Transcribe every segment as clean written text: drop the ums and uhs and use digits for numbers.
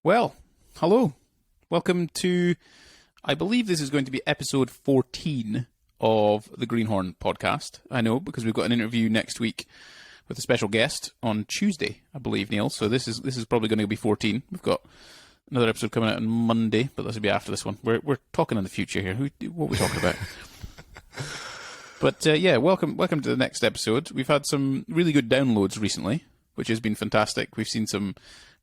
Well, hello. Welcome to, I believe this is going to be episode 14 of the Greenhorn podcast. I know, because we've got an interview next week with a special guest on Tuesday, I believe, Neil. So this is probably going to be 14. We've got another episode coming out on Monday, but this will be after this one. We're talking in the future here. What are we talking about? But yeah, welcome to the next episode. We've had some really good downloads recently, which has been fantastic. We've seen some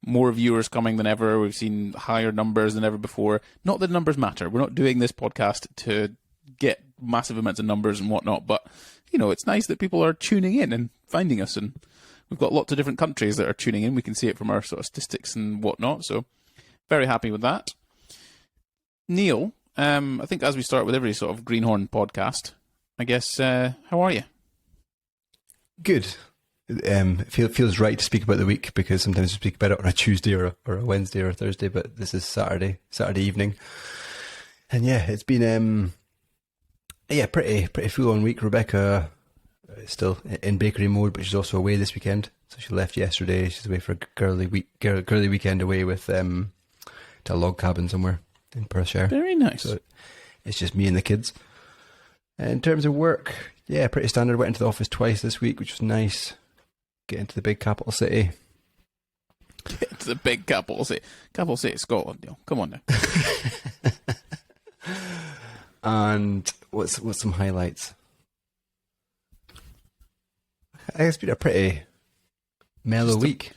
more viewers coming than ever. We've seen higher numbers than ever before. Not that numbers matter. We're not doing this podcast to get massive amounts of numbers and whatnot, but you know, it's nice that people are tuning in and finding us, and we've got lots of different countries that are tuning in. We can see it from our sort of statistics and whatnot, so very happy with that. Neil, I think as we start with every sort of Greenhorn podcast, I guess, how are you? Good. It feels right to speak about the week, because sometimes we speak about it on a Tuesday or a Wednesday or a Thursday, but this is Saturday evening. And yeah, it's been pretty full on week. Rebecca is still in bakery mode, but she's also away this weekend. So she left yesterday. She's away for a girly weekend away with to a log cabin somewhere in Perthshire. Very nice. So it's just me and the kids. In terms of work, yeah, pretty standard. Went into the office twice this week, which was nice. Get into the big capital city. Get into the big capital city. Capital city, Scotland, Neil. Come on now. And what's some highlights? I guess it's been a pretty mellow week.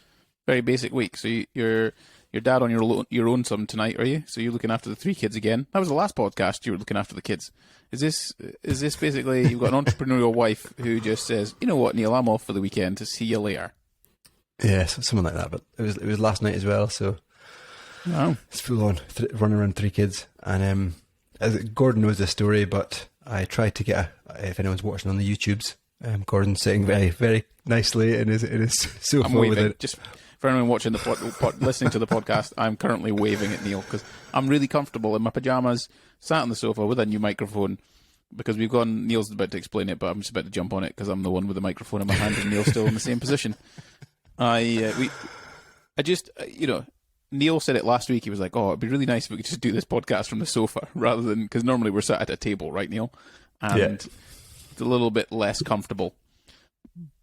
Very basic week. So you're dad on your own some tonight, are you? So you're looking after the three kids again. That was the last podcast. You were looking after the kids. Is this basically you've got an entrepreneurial wife who just says, you know what, Neil, I'm off for the weekend. To see you later. Yeah, something like that. But it was last night as well. So wow, it's full on running around three kids. And Gordon knows this story, but I tried to get if anyone's watching on the YouTubes, Gordon's sitting very very nicely in his sofa. I'm waving. With it. Just for anyone watching listening to the podcast, I'm currently waving at Neil because I'm really comfortable in my pajamas, sat on the sofa with a new microphone. Because Neil's about to explain it, but I'm just about to jump on it because I'm the one with the microphone in my hand, and Neil's still in the same position. Neil said it last week. He was like, "Oh, it'd be really nice if we could just do this podcast from the sofa rather than because normally we're sat at a table, right, Neil? And it's a little bit less comfortable."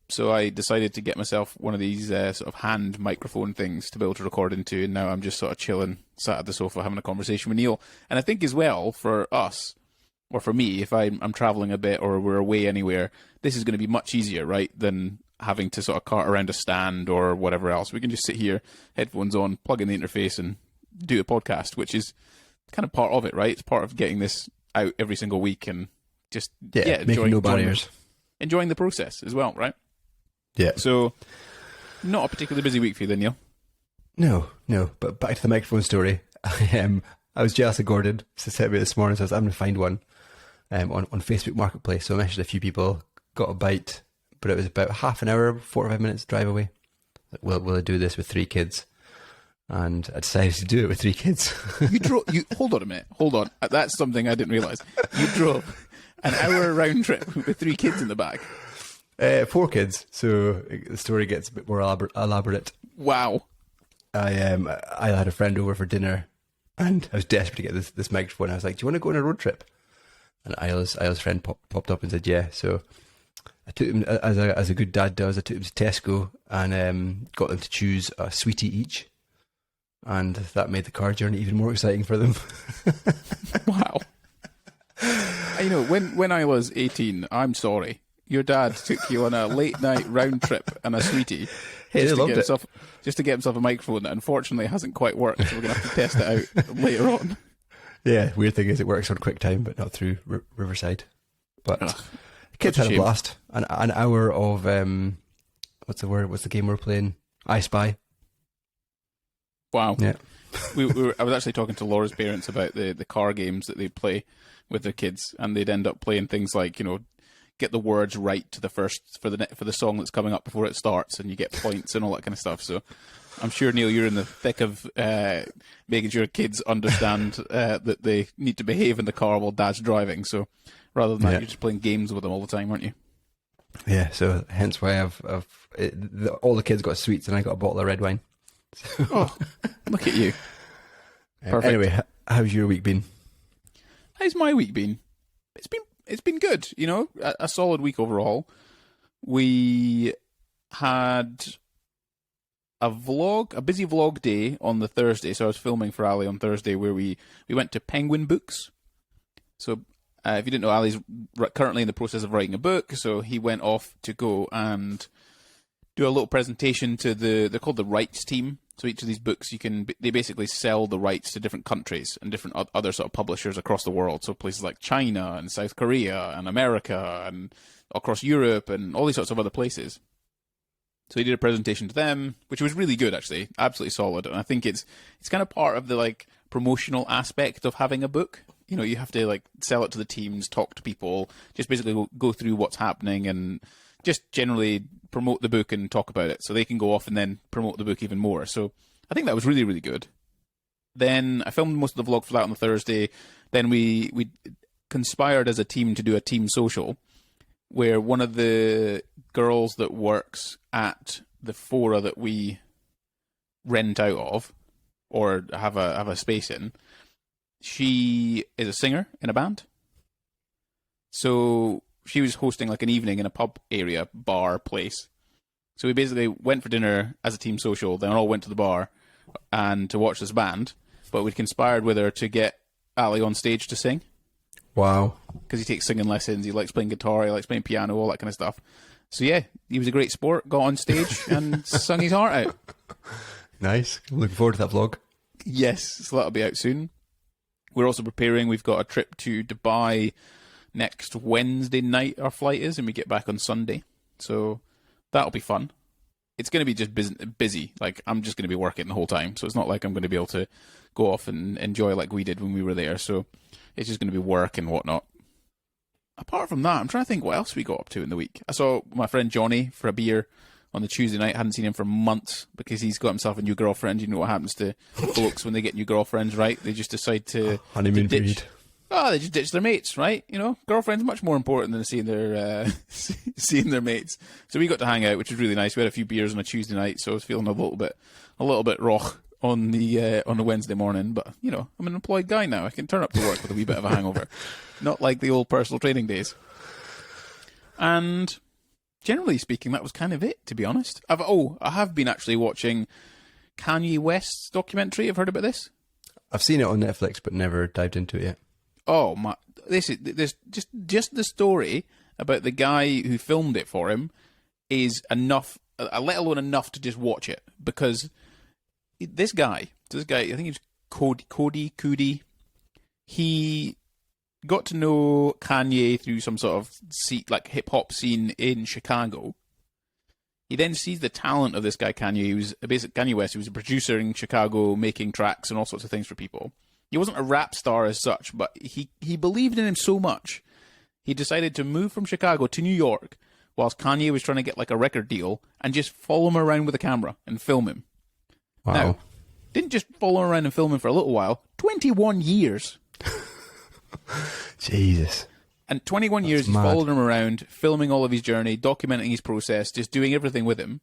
So I decided to get myself one of these sort of hand microphone things to be able to record into, and now I'm just sort of chilling, sat at the sofa having a conversation with Neil. And I think as well, for us, or for me, if I'm travelling a bit or we're away anywhere, this is going to be much easier, right, than having to sort of cart around a stand or whatever else. We can just sit here, headphones on, plug in the interface and do a podcast, which is kind of part of it, right? It's part of getting this out every single week and just making no barriers. Enjoying the process as well, right? Yeah. So, not a particularly busy week for you then, Neil? No. But back to the microphone story. I was jealous of Gordon. He sent me this morning, so I was I'm going to find one on Facebook Marketplace. So I messaged a few people, got a bite, but it was about half an hour, 45 minutes drive away. Will I do this with three kids? And I decided to do it with three kids. Hold on a minute. Hold on. That's something I didn't realise. You drove an hour round trip with three kids in the back. 4 kids, so the story gets a bit more elaborate. Wow. I had a friend over for dinner, and I was desperate to get this microphone. I was like, "Do you want to go on a road trip?" And Isla's friend popped up and said, "Yeah." So I took him, as a good dad does, I took him to Tesco and got them to choose a sweetie each, and that made the car journey even more exciting for them. Wow. You know, when I was 18, I'm sorry, your dad took you on a late night round trip and a sweetie just to get himself a microphone that unfortunately hasn't quite worked, so we're going to have to test it out later on. Yeah, weird thing is it works on QuickTime, but not through Riverside. But kids had a blast. An hour of, what's the game we're playing? I Spy. Wow. Yeah. I was actually talking to Laura's parents about the car games that they play with their kids, and they'd end up playing things like, you know, get the words right to the first for the song that's coming up before it starts, and you get points and all that kind of stuff. So I'm sure, Neil, you're in the thick of making sure kids understand that they need to behave in the car while Dad's driving. So rather than that, you're just playing games with them all the time, aren't you? Yeah. So hence why all the kids got sweets and I got a bottle of red wine. Oh, look at you. Perfect. Anyway, how's your week been? How's my week been? It's been good, you know, a solid week overall. We had a busy vlog day on the Thursday, so I was filming for Ali on Thursday where we went to Penguin Books. So if you didn't know, Ali's currently in the process of writing a book, so he went off to go and do a little presentation to they're called the rights team. So each of these books, they basically sell the rights to different countries and different other sort of publishers across the world. So places like China and South Korea and America and across Europe and all these sorts of other places. So he did a presentation to them, which was really good, actually, absolutely solid. And I think it's kind of part of the like promotional aspect of having a book. You know, you have to like sell it to the teams, talk to people, just basically go through what's happening and just generally promote the book and talk about it, so they can go off and then promote the book even more. So I think that was really, really good. Then I filmed most of the vlog for that on the Thursday. Then we conspired as a team to do a team social, where one of the girls that works at the fora that we rent out of or have a space in, she is a singer in a band. So she was hosting like an evening in a pub area, bar place. So we basically went for dinner as a team social, then all went to the bar and to watch this band. But we'd conspired with her to get Ali on stage to sing. Wow. Because he takes singing lessons, he likes playing guitar, he likes playing piano, all that kind of stuff. So yeah, he was a great sport, got on stage and sung his heart out. Nice. I'm looking forward to that vlog. Yes, so that'll be out soon. We're also preparing, we've got a trip to Dubai next Wednesday night, our flight is, and we get back on Sunday. So that'll be fun. It's going to be just busy. Like, I'm just going to be working the whole time. So it's not like I'm going to be able to go off and enjoy like we did when we were there. So it's just going to be work and whatnot. Apart from that, I'm trying to think what else we got up to in the week. I saw my friend Johnny for a beer on the Tuesday night. I hadn't seen him for months because he's got himself a new girlfriend. You know what happens to folks when they get new girlfriends, right? They just decide to honeymoon ditch. period. Oh, they just ditch their mates, right? You know, girlfriend's much more important than seeing their mates. So we got to hang out, which was really nice. We had a few beers on a Tuesday night, so I was feeling a little bit rough on the Wednesday morning. But you know, I'm an employed guy now. I can turn up to work with a wee bit of a hangover, not like the old personal training days. And generally speaking, that was kind of it, to be honest. I have been actually watching Kanye West's documentary. I've heard about this. I've seen it on Netflix, but never dived into it yet. Oh my! This just the story about the guy who filmed it for him is enough. Let alone enough to just watch it, because this guy, I think he was Cody. He got to know Kanye through some sort of hip hop scene in Chicago. He then sees the talent of this guy Kanye West, who was a producer in Chicago, making tracks and all sorts of things for people. He wasn't a rap star as such, but he believed in him so much, he decided to move from Chicago to New York whilst Kanye was trying to get like a record deal and just follow him around with a camera and film him. Wow. Now, didn't just follow him around and film him for a little while, 21 years. Jesus. And 21 years he's followed him around, filming all of his journey, documenting his process, just doing everything with him.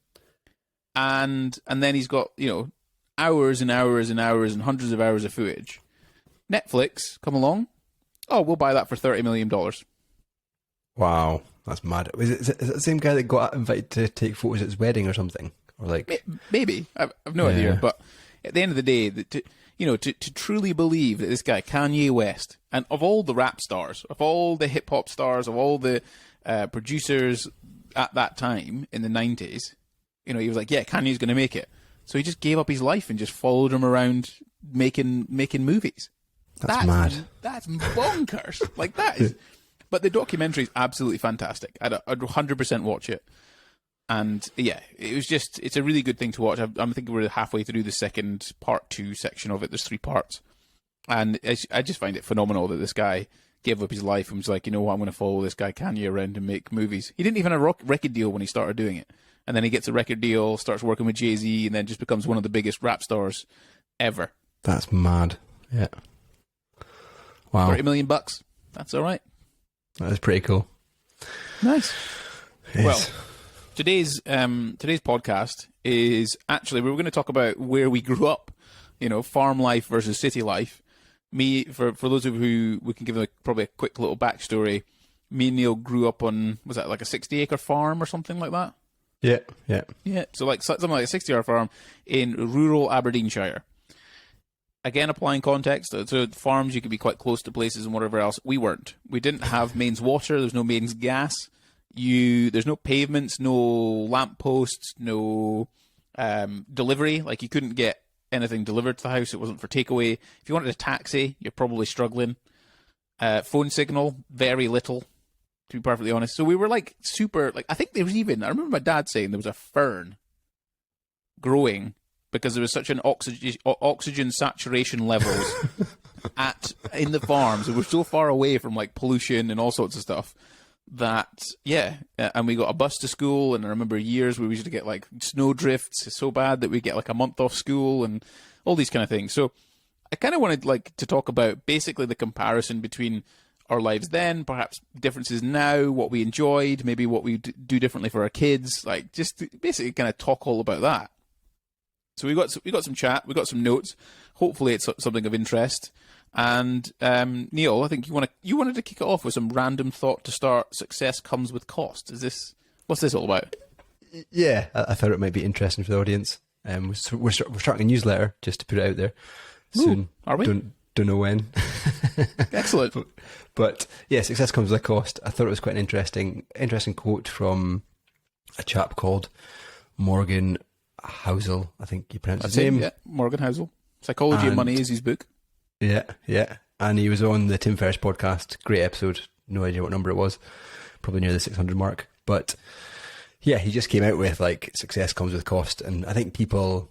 And then he's got, you know, hours and hours and hours and hundreds of hours of footage. Netflix come along. Oh, we'll buy that for $30 million. Wow, that's mad. Is it the same guy that got invited to take photos at his wedding or something? Or like maybe. I've no idea. But at the end of the day, to truly believe that this guy Kanye West, and of all the rap stars, of all the hip hop stars, of all the producers at that time in the 90s, you know, he was like, yeah, Kanye's going to make it. So he just gave up his life and just followed him around making movies. That's mad. That's bonkers. Like that is. But the documentary is absolutely fantastic. I'd 100% watch it. And yeah, it's a really good thing to watch. I'm thinking we're halfway through the second part 2 section of it. There's 3 parts. And I just find it phenomenal that this guy gave up his life and was like, you know what, I'm going to follow this guy Kanye around and make movies. He didn't even have a record deal when he started doing it. And then he gets a record deal, starts working with Jay-Z, and then just becomes one of the biggest rap stars ever. That's mad. Yeah. Wow. $30 million. That's all right. That is pretty cool. Nice. Yes. Well, Today's podcast is actually, we were going to talk about where we grew up, farm life versus city life. Me, for those of you who we can give probably a quick little backstory, me and Neil grew up on, was that like a 60-acre farm or something like that? Yeah. Yeah, so like something like a 60-acre farm in rural Aberdeenshire. Again, applying context, so farms, you could be quite close to places and whatever else. We weren't. We didn't have mains water, there's no mains gas. There's no pavements, no lampposts, no delivery. Like, you couldn't get anything delivered to the house. It wasn't for takeaway. If you wanted a taxi, you're probably struggling. Phone signal, very little, to be perfectly honest. So we were like super, like, I think there was even, I remember my dad saying there was a fern growing because there was such an oxygen saturation levels in the farms. We were so far away from like pollution and all sorts of stuff. And we got a bus to school, and I remember years where we used to get like snow drifts so bad that we get like a month off school and all these kind of things. So I kind of wanted like to talk about basically the comparison between our lives then, perhaps differences now, what we enjoyed, maybe what we do differently for our kids, like just to basically kind of talk all about that. So we got some chat, we got some notes. Hopefully it's something of interest. And Neil, I think you wanted to kick it off with some random thought to start. Success comes with cost. What's this all about? Yeah, I thought it might be interesting for the audience. We're starting a newsletter just to put it out there soon. Are we? Don't know when. Excellent. But yeah, success comes with a cost. I thought it was quite an interesting quote from a chap called Morgan Housel. I think you pronounce his name. Yeah, Morgan Housel. Psychology of Money is his book. Yeah. And he was on the Tim Ferriss podcast. Great episode. No idea what number it was. Probably near the 600 mark. But yeah, he just came out with like success comes with cost. And I think people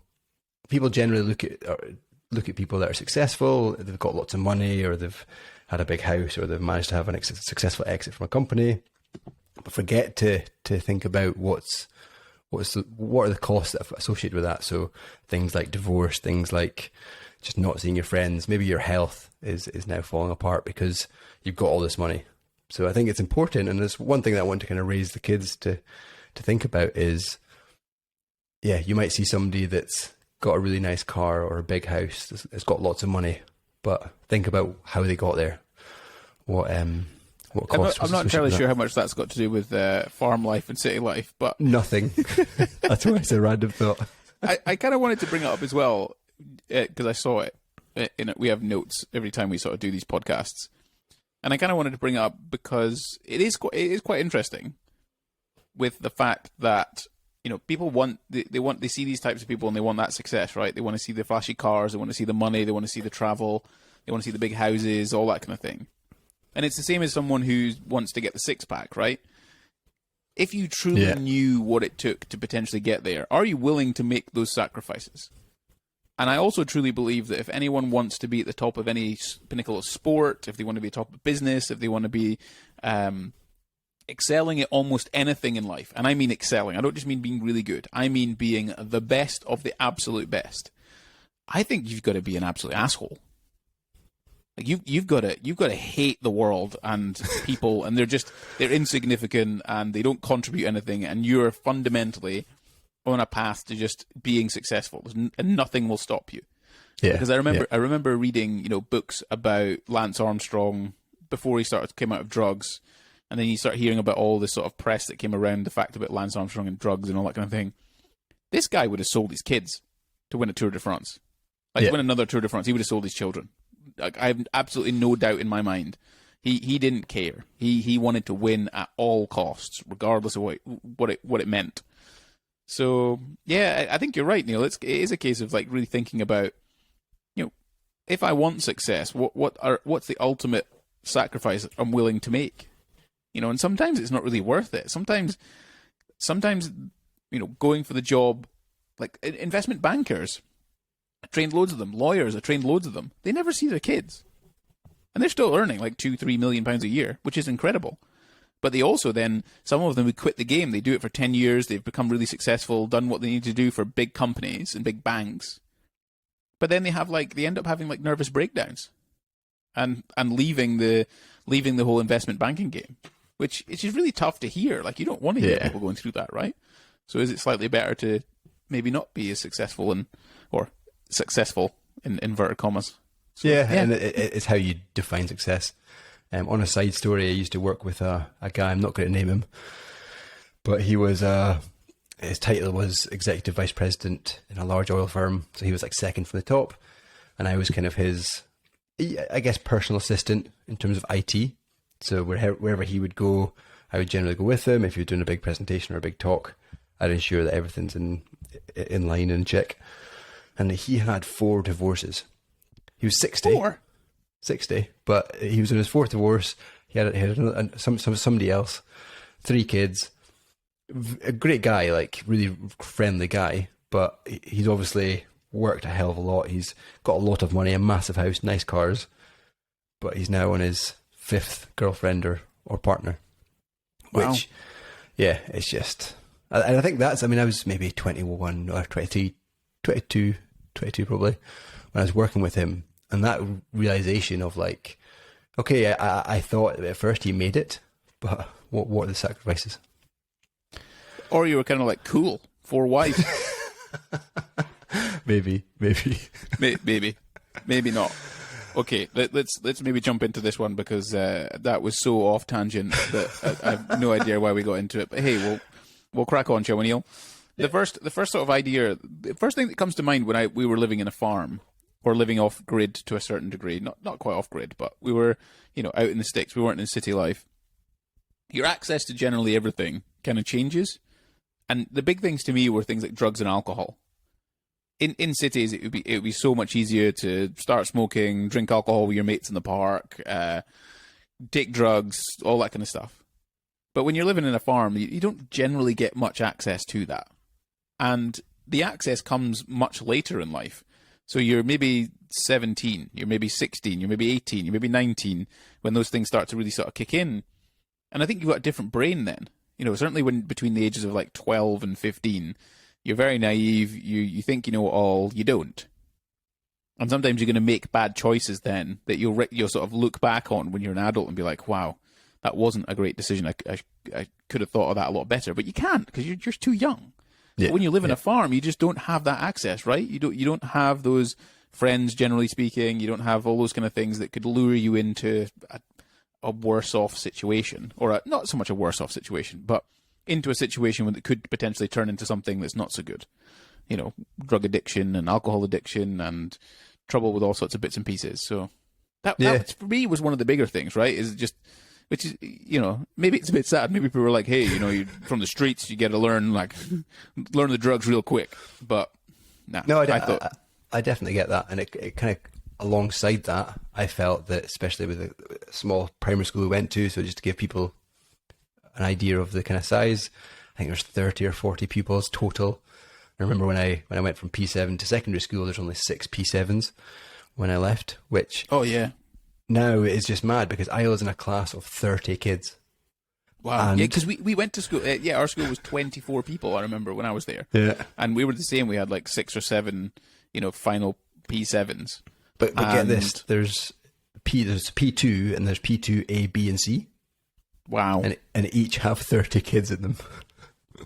generally look at people that are successful. They've got lots of money, or they've had a big house, or they've managed to have a successful exit from a company, but forget to think about what are the costs that are associated with that. So things like divorce, things like just not seeing your friends, maybe your health is now falling apart because you've got all this money. So I think it's important, and there's one thing that I want to kind of raise the kids to think about is, yeah, you might see somebody that's got a really nice car or a big house, it's got lots of money, but think about how they got there. What cost? I'm not entirely sure how much that's got to do with farm life and city life, but nothing. That's why it's a random thought. I kind of wanted to bring it up as well because I saw it. We have notes every time we sort of do these podcasts, and I kind of wanted to bring it up because it is quite interesting with the fact that people they see these types of people and they want that success, right? They want to see the flashy cars, they want to see the money, they want to see the travel, they want to see the big houses, all that kind of thing. And it's the same as someone who wants to get the six-pack, right? If you truly knew what it took to potentially get there, are you willing to make those sacrifices? And I also truly believe that if anyone wants to be at the top of any pinnacle of sport, if they want to be at the top of business, if they want to be excelling at almost anything in life, and I mean excelling, I don't just mean being really good, I mean being the best of the absolute best, I think you've got to be an absolute asshole. Like you've got to hate the world and people, and they're insignificant and they don't contribute anything, and you're fundamentally on a path to just being successful, and nothing will stop you. Yeah. Because I remember reading books about Lance Armstrong before he came out of drugs, and then you start hearing about all this sort of press that came around the fact about Lance Armstrong and drugs and all that kind of thing. This guy would have sold his kids to win a Tour de France, to win another Tour de France. He would have sold his children. Like, I have absolutely no doubt in my mind. He didn't care. He wanted to win at all costs, regardless of what it meant. So yeah, I think you're right, Neil. It is a case of like really thinking about, if I want success, what's the ultimate sacrifice I'm willing to make? And sometimes it's not really worth it. Sometimes going for the job, like investment bankers, I trained loads of them. Lawyers, I trained loads of them. They never see their kids. And they're still earning like £2-3 million a year, which is incredible. But they also then, some of them would quit the game. They do it for 10 years. They've become really successful, done what they need to do for big companies and big banks. But then they end up having like nervous breakdowns and leaving the whole investment banking game, which is really tough to hear. Like, you don't want to hear people going through that, right? So is it slightly better to maybe not be as successful or successful in inverted commas? So, and it's how you define success. On a side story, I used to work with a guy, I'm not going to name him, but he was, his title was Executive Vice President in a large oil firm. So he was like second from the top. And I was kind of his, I guess, personal assistant in terms of IT. So wherever he would go, I would generally go with him. If he was doing a big presentation or a big talk, I'd ensure that everything's in line and check. And he had 4 divorces. He was 60. 4? 60, but he was in his 4th divorce. He had somebody else, 3 kids. A great guy, like really friendly guy, but he's obviously worked a hell of a lot. He's got a lot of money, a massive house, nice cars, but he's now on his 5th girlfriend or partner. Wow. Which, yeah, it's just, and I think that's, I mean, I was maybe 21 or 22 probably when I was working with him. And that realization of like, okay, I thought at first he made it, but what are the sacrifices? Or you were kind of like, cool, 4 wives. Maybe not. Okay, let's maybe jump into this one because that was so off tangent that I have no idea why we got into it. But hey, we'll crack on, shall we, Neil? The first sort of idea, the first thing that comes to mind when we were living in a farm. Or living off grid to a certain degree, not quite off grid, but we were, out in the sticks. We weren't in city life. Your access to generally everything kind of changes, and the big things to me were things like drugs and alcohol. In cities, it would be so much easier to start smoking, drink alcohol with your mates in the park, take drugs, all that kind of stuff. But when you're living in a farm, you don't generally get much access to that, and the access comes much later in life. So you're maybe 17, you're maybe 16, you're maybe 18, you're maybe 19 when those things start to really sort of kick in. And I think you've got a different brain then. Certainly when between the ages of like 12 and 15, you're very naive, you think you know it all, you don't. And sometimes you're going to make bad choices then that you'll sort of look back on when you're an adult and be like, wow, that wasn't a great decision. I could have thought of that a lot better. But you can't because you're just too young. Yeah, but when you live in a farm, you just don't have that access, right? You don't have those friends, generally speaking. You don't have all those kind of things that could lure you into a worse off situation, or not so much a worse off situation, but into a situation that could potentially turn into something that's not so good. Drug addiction and alcohol addiction and trouble with all sorts of bits and pieces. So that for me was one of the bigger things, right? Is just. Which is, maybe it's a bit sad. Maybe people are like, hey, you're from the streets, you get to learn the drugs real quick. But nah, no, I definitely get that. And it kind of alongside that, I felt that, especially with the small primary school we went to, so just to give people an idea of the kind of size, I think there's 30 or 40 pupils total. I remember when I went from P7 to secondary school, there's only 6 P7s when I left, which... Oh, yeah. Now it's just mad because I was in a class of 30 kids. Wow. Yeah, because we went to school. Our school was 24 people, I remember, when I was there. Yeah. And we were the same. We had like 6 or 7, final P7s. But get this, there's P2 and there's P2 A, B, and C. Wow. And each have 30 kids in them.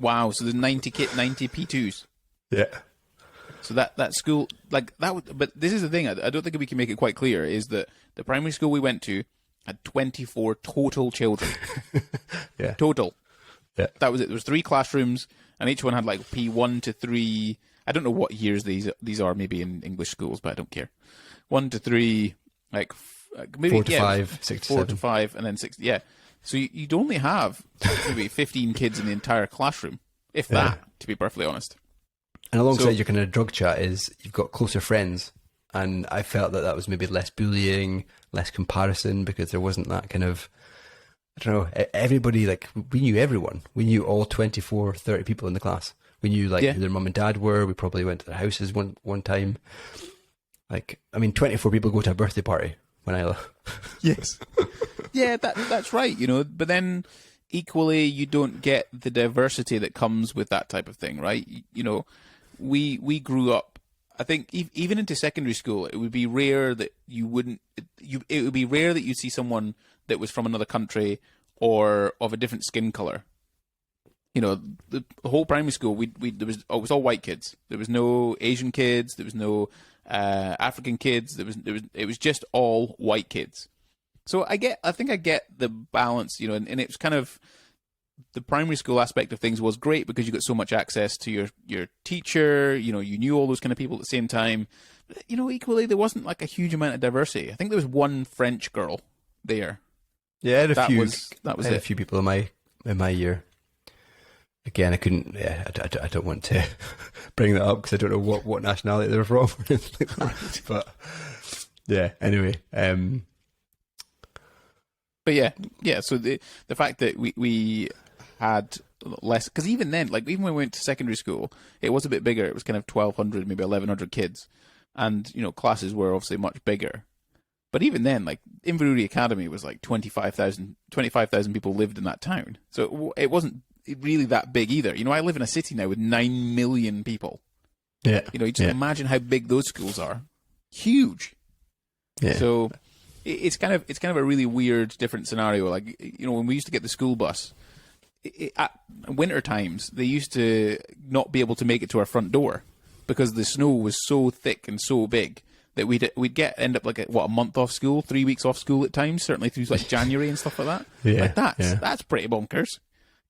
Wow. So there's 90 P2s. Yeah. So that school, like that, but this is the thing, I don't think we can make it quite clear, is that the primary school we went to had 24 total children. Yeah. Total. Yeah. That was it. There was 3 classrooms, and each one had like P1 to 3. I don't know what years these are, maybe in English schools, but I don't care. 1 to 3, maybe 4 to 5, 6 to 4 7. to 5, and then 6. Yeah. So you'd only have maybe 15 kids in the entire classroom, if that, to be perfectly honest. And alongside your kind of drug chat is you've got closer friends. And I felt that was maybe less bullying, less comparison, because there wasn't that kind of, I don't know, everybody, like, we knew everyone. We knew all 24, 30 people in the class. We knew, who their mum and dad were. We probably went to their houses one time. 24 people go to a birthday party when I left. Yes. Yeah, that's right, but then equally you don't get the diversity that comes with that type of thing, right? We grew up, I think even into secondary school, it would be rare that you'd see someone that was from another country or of a different skin color. You know, the whole primary school, it was all white kids. There was no Asian kids. There was no African kids. It was just all white kids. So I think I get the balance, you know, and it's kind of, the primary school aspect of things was great because you got so much access to your teacher. You know, you knew all those kind of people at the same time. But, you know, equally there wasn't like a huge amount of diversity. I think there was one French girl there. Yeah, I had a few. That was I had it. a few people in my year. Again, I couldn't. Yeah, I don't want to bring that up because I don't know what nationality they were from. Right. But yeah. Anyway. But yeah. So the fact that we had less, because even then, like even when we went to secondary school, it was a bit bigger. It was kind of 1,200, maybe 1,100 kids, and you know classes were obviously much bigger. But even then, like Inverurie Academy was like 25,000 people lived in that town, so it wasn't really that big either. You know, I live in a city now with 9 million people. Yeah. You know, you just imagine how big those schools are. Huge. Yeah. So it's kind of a really weird, different scenario. Like, you know, when we used to get the school bus, at winter times, they used to not be able to make it to our front door because the snow was so thick and so big that we'd end up like a month off school, 3 weeks off school at times, certainly through like January and stuff like that. Yeah. Like that's pretty bonkers.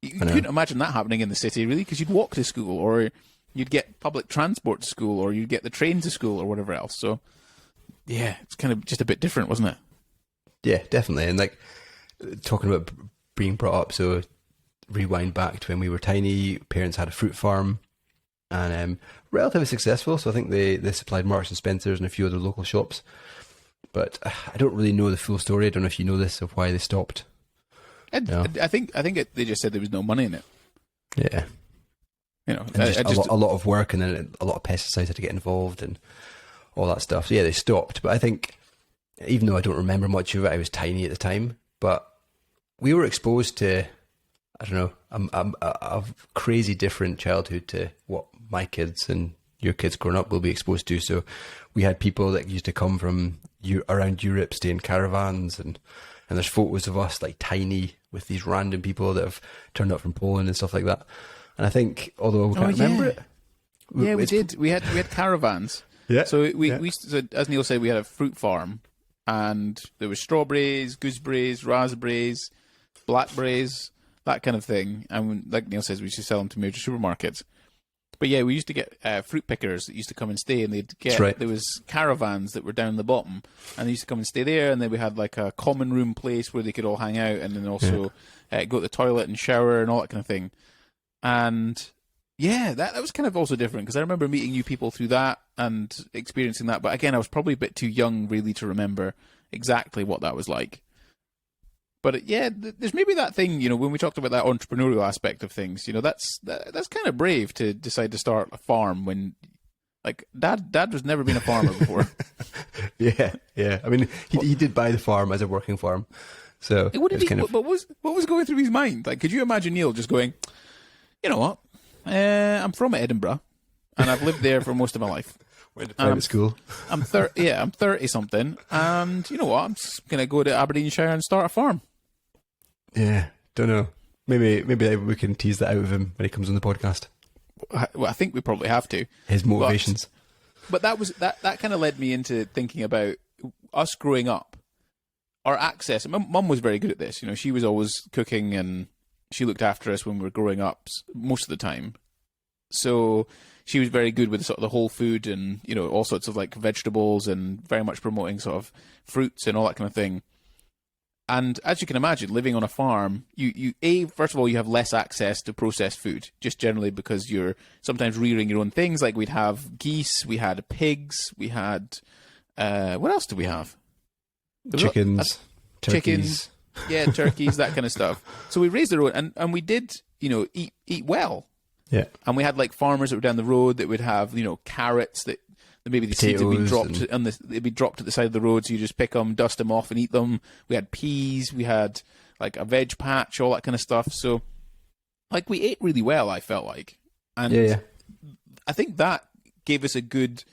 You couldn't imagine that happening in the city, really, because you'd walk to school, or you'd get public transport to school, or you'd get the train to school, or whatever else. So, yeah, it's kind of just a bit different, wasn't it? Yeah, definitely. And like talking about being brought up, so rewind back to when we were tiny, parents had a fruit farm and relatively successful. So I think they supplied Marks and Spencer's and a few other local shops. But I don't really know the full story. I don't know if you know this, of why they stopped. I think they just said there was no money in it. Yeah. You know, a lot of work, and then a lot of pesticides had to get involved and all that stuff. So yeah, they stopped. But I think, even though I don't remember much of it, I was tiny at the time, but we were exposed to, I don't know, a crazy different childhood to what my kids and your kids growing up will be exposed to. So we had people that used to come from around Europe, stay in caravans, and there's photos of us like tiny with these random people that have turned up from Poland and stuff like that. And I think, although we can't remember it. Yeah, we did. We had caravans. Yeah. So so as Neil said, we had a fruit farm, and there was strawberries, gooseberries, raspberries, blackberries, that kind of thing. And like Neil says, we used to sell them to major supermarkets. But yeah, we used to get fruit pickers that used to come and stay, and there was caravans that were down the bottom, and they used to come and stay there, and then we had like a common room place where they could all hang out, and then also go to the toilet and shower and all that kind of thing. And yeah, that was kind of also different, because I remember meeting new people through that and experiencing that. But again, I was probably a bit too young really to remember exactly what that was like. But yeah, there's maybe that thing, you know, when we talked about that entrepreneurial aspect of things, you know, that's kind of brave to decide to start a farm when, like, Dad was never been a farmer before. Yeah. I mean, he did buy the farm as a working farm, so what was going through his mind? Like, could you imagine Neil just going, you know what, I'm from Edinburgh, and I've lived there for most of my life. Went to private school. I'm 30 something, and you know what, I'm just gonna go to Aberdeenshire and start a farm. Yeah, don't know. Maybe we can tease that out of him when he comes on the podcast. Well, I think we probably have to. His motivations. But that kind of led me into thinking about us growing up. Our access. Mum was very good at this. You know, she was always cooking, and she looked after us when we were growing up most of the time. So she was very good with sort of the whole food and, you know, all sorts of like vegetables, and very much promoting sort of fruits and all that kind of thing. And as you can imagine, living on a farm, first of all, you have less access to processed food, just generally because you're sometimes rearing your own things. Like we'd have geese, we had pigs, we had, what else did we have? Chickens, turkeys. Yeah, turkeys, that kind of stuff. So we raised our own, and we did, you know, eat well. Yeah. And we had like farmers that were down the road that would have, you know, carrots that maybe the seeds had been dropped they'd be dropped at the side of the road, so you just pick them, dust them off, and eat them. We had peas, we had like a veg patch, all that kind of stuff. So, like, we ate really well, I felt like, and I think that gave us a good,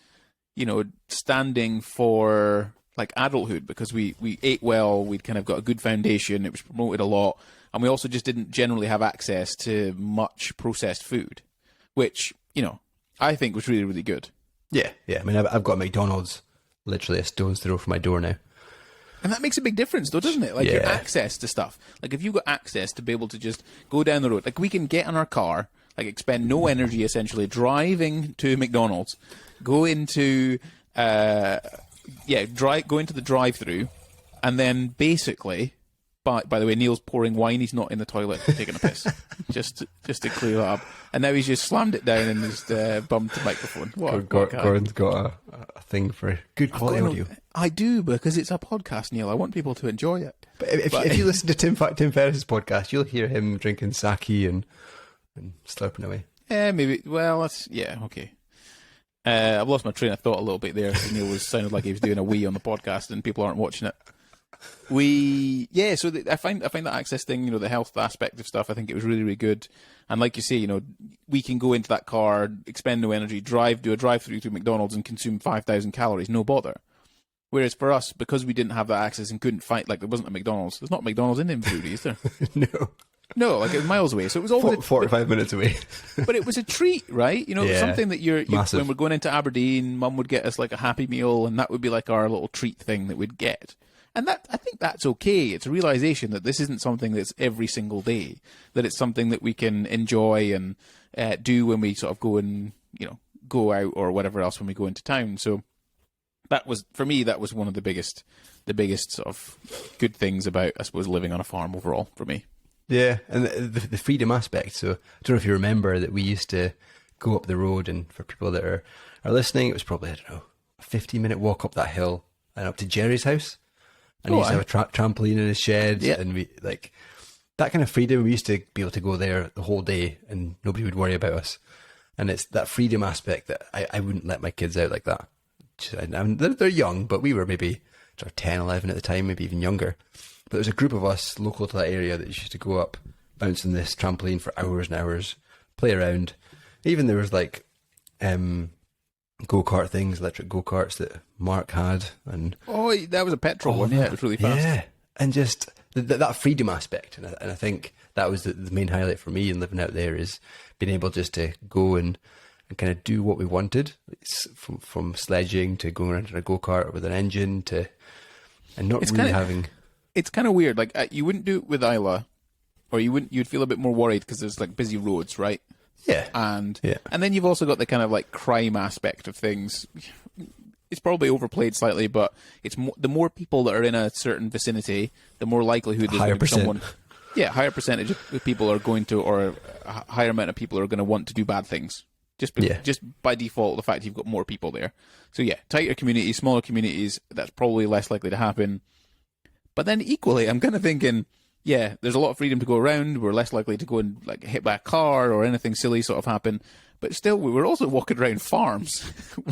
you know, standing for like adulthood, because we ate well, we'd kind of got a good foundation. It was promoted a lot, and we also just didn't generally have access to much processed food, which, I think was really, really good. Yeah. I mean, I've got McDonald's literally a stone's throw from my door now. And that makes a big difference, though, doesn't it? Like, your access to stuff. Like, if you've got access to be able to just go down the road, like, we can get in our car, like, expend no energy, essentially, driving to McDonald's, go into, go into the drive-through, and then basically, by the way, Neil's pouring wine. He's not in the toilet taking a piss, just to clear that up. And now he's just slammed it down and just bumped the microphone. Gordon's got a thing for good quality audio. I do, because it's a podcast, Neil. I want people to enjoy it. But if you listen to Tim Ferriss's podcast, you'll hear him drinking sake and slurping away. Yeah, maybe. Well, okay. I've lost my train of thought a little bit there. Neil sounded like he was doing a wee on the podcast and people aren't watching it. I find that access thing, the health aspect of stuff, I think it was really, really good. And like you say, we can go into that car, expend no energy, do a drive-through to McDonald's and consume 5,000 calories, no bother. Whereas for us, because we didn't have that access and couldn't find, like, there wasn't a McDonald's. There's not a McDonald's in Inverurie, is there? No, like, it was miles away. So it was always 45 minutes away. But it was a treat, right? Something that massive. When we're going into Aberdeen, Mum would get us like a Happy Meal, and that would be like our little treat thing that we'd get. And I think that's okay. It's a realization that this isn't something that's every single day, that it's something that we can enjoy and do when we sort of go and, go out or whatever else when we go into town. So for me, that was one of the biggest sort of good things about, I suppose, living on a farm overall for me. Yeah, and the freedom aspect. So I don't know if you remember that we used to go up the road, and for people that are listening, it was probably, I don't know, a 15-minute walk up that hill and up to Jerry's house. And he used to have a trampoline in his shed, and we like that kind of freedom. We used to be able to go there the whole day, and nobody would worry about us. And it's that freedom aspect that I wouldn't let my kids out like that. I mean, they're young, but we were maybe 10, 11 at the time, maybe even younger. But there was a group of us local to that area that used to go up, bounce on this trampoline for hours and hours, play around. Even there was like go-kart things, electric go-karts that Mark had. And that was a petrol one. Yeah, it was really fast. Yeah, and just that freedom aspect. And I think that was the main highlight for me in living out there, is being able just to go and kind of do what we wanted, from sledging to going around in a go-kart with an engine and not really having... It's kind of weird. Like, you wouldn't do it with Isla, or you'd feel a bit more worried because there's like busy roads, right? Yeah. And then you've also got the kind of like crime aspect of things. It's probably overplayed slightly, but it's the more people that are in a certain vicinity, the more likelihood there's going to be someone. Yeah, higher percentage of people are going to, or a higher amount of people are going to want to do bad things. Just by default, the fact you've got more people there. So yeah, tighter communities, smaller communities, that's probably less likely to happen. But then equally, I'm kind of thinking, yeah, there's a lot of freedom to go around. We're less likely to go and like hit by a car or anything silly sort of happen. But still, we were also walking around farms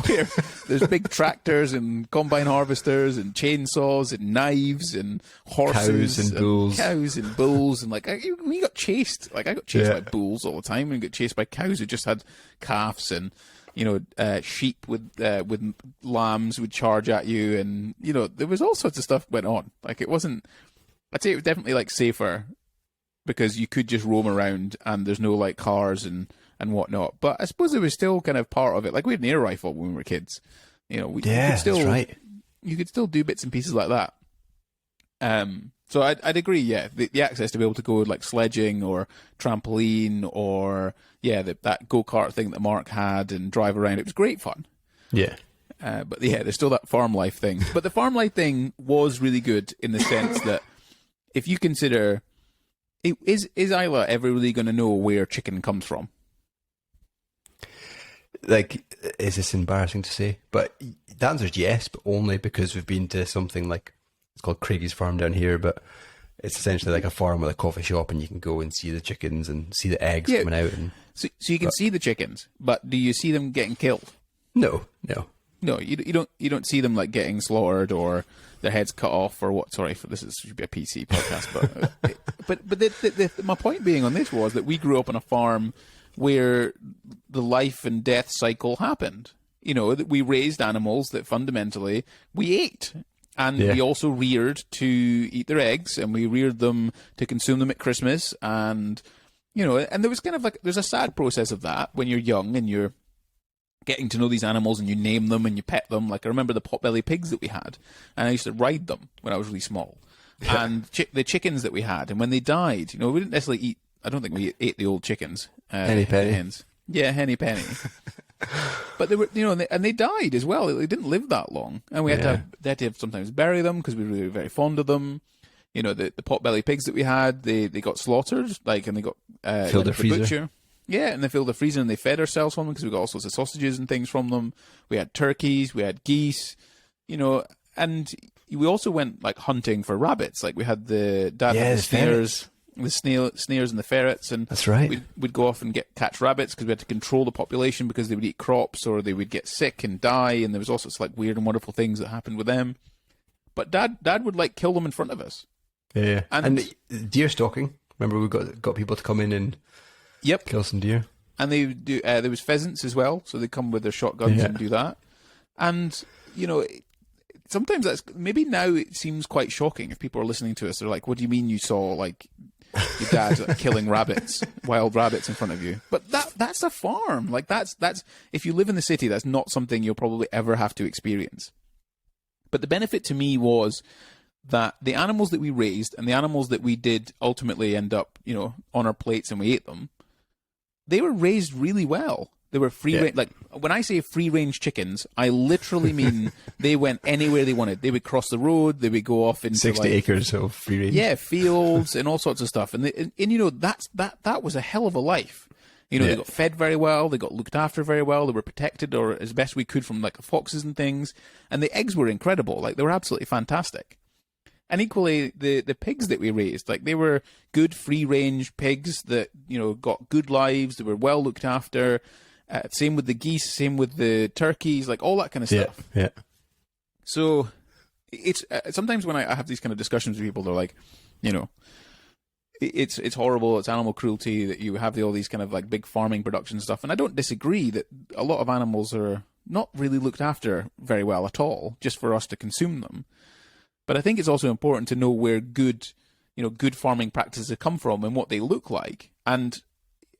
where there's big tractors and combine harvesters and chainsaws and knives and horses cows and bulls. And like, we got chased. Like, I got chased by bulls all the time, and got chased by cows who just had calves, and sheep with lambs would charge at you, and there was all sorts of stuff went on. Like, it wasn't. I'd say it was definitely like safer because you could just roam around and there's no like cars and whatnot. But I suppose it was still kind of part of it. Like, we had an air rifle when we were kids. That's right. You could still do bits and pieces like that. So I'd agree. Yeah, the access to be able to go like sledging or trampoline or that go-kart thing that Mark had and drive around. It was great fun. Yeah. But yeah, there's still that farm life thing. But the farm life thing was really good in the sense that if you consider, is Isla ever really going to know where chicken comes from? Like, is this embarrassing to say? But the answer is yes, but only because we've been to something like, it's called Craigie's Farm down here, but it's essentially like a farm with a coffee shop, and you can go and see the chickens and see the eggs coming out. And so you can see the chickens, but do you see them getting killed? No, you don't see them like getting slaughtered or their heads cut off or what. Sorry, this should be a PC podcast, but my point being on this was that we grew up on a farm where the life and death cycle happened. That we raised animals that fundamentally we ate. And Yeah. we also reared to eat their eggs, and we reared them to consume them at Christmas. And, and there was kind of like, there's a sad process of that when you're young and you're getting to know these animals and you name them and you pet them. Like I remember the potbelly pigs that we had, and I used to ride them when I was really small. Yeah. And the chickens that we had, and when they died, we didn't necessarily eat, I don't think we ate the old chickens. Henny penny. Hens. Yeah, henny penny. But they were, and they died as well. They didn't live that long, and we had to sometimes bury them because we were very fond of them. The potbelly pigs that we had, they got slaughtered, and they got filled the freezer. Butcher. Yeah, and they filled the freezer and they fed ourselves from them because we got all sorts of sausages and things from them. We had turkeys, we had geese, and we also went hunting for rabbits. Like we had the snares. The snares and the ferrets, and that's right. We'd go off and catch rabbits because we had to control the population because they would eat crops or they would get sick and die, and there was all sorts of weird and wonderful things that happened with them. But Dad would kill them in front of us. Yeah, and deer stalking. Remember, we got people to come in and kill some deer. And they do. There was pheasants as well, so they come with their shotguns and do that. And sometimes maybe now it seems quite shocking if people are listening to us. They're like, "What do you mean you saw your dad killing rabbits, wild rabbits in front of you?" But that's a farm. That's if you live in the city, that's not something you'll probably ever have to experience. But the benefit to me was that the animals that we raised and the animals that we did ultimately end up, on our plates and we ate them, they were raised really well. They were free range. When I say free range chickens, I literally mean they went anywhere they wanted. They would cross the road. They would go off into 60 acres of free range. Yeah, fields and all sorts of stuff. And that was a hell of a life. They got fed very well. They got looked after very well. They were protected or as best we could from foxes and things. And the eggs were incredible. They were absolutely fantastic. And equally, the pigs that we raised, they were good free range pigs that got good lives. They were well looked after. Same with the geese, same with the turkeys, all that kind of stuff. Yeah. So it's sometimes when I have these kind of discussions with people, they're like, it's horrible, it's animal cruelty that you have all these kind of big farming production stuff. And I don't disagree that a lot of animals are not really looked after very well at all, just for us to consume them. But I think it's also important to know where good farming practices come from and what they look like. And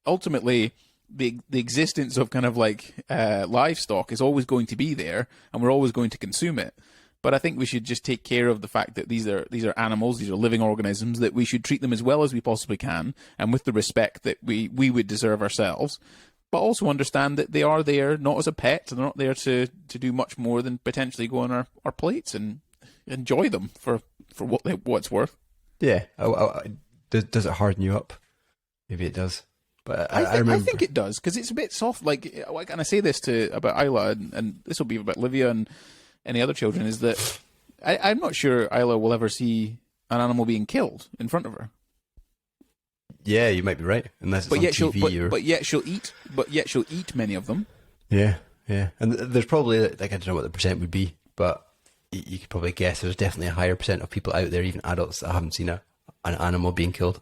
ultimately, the existence of livestock is always going to be there, and we're always going to consume it. But I think we should just take care of the fact that these are animals, these are living organisms, that we should treat them as well as we possibly can, and with the respect that we would deserve ourselves. But also understand that they are there not as a pet, they're not there to do much more than potentially go on our plates and enjoy them for what it's worth. Yeah. Does it harden you up? Maybe it does. But I remember. I think it does, because it's a bit soft. And I say this about Isla, and this will be about Livia and any other children, is that I'm not sure Isla will ever see an animal being killed in front of her. Yeah, you might be right, unless it's on TV. But yet she'll eat many of them. Yeah. And there's probably, I don't know what the percent would be, but you could probably guess there's definitely a higher percent of people out there, even adults, that haven't seen an animal being killed.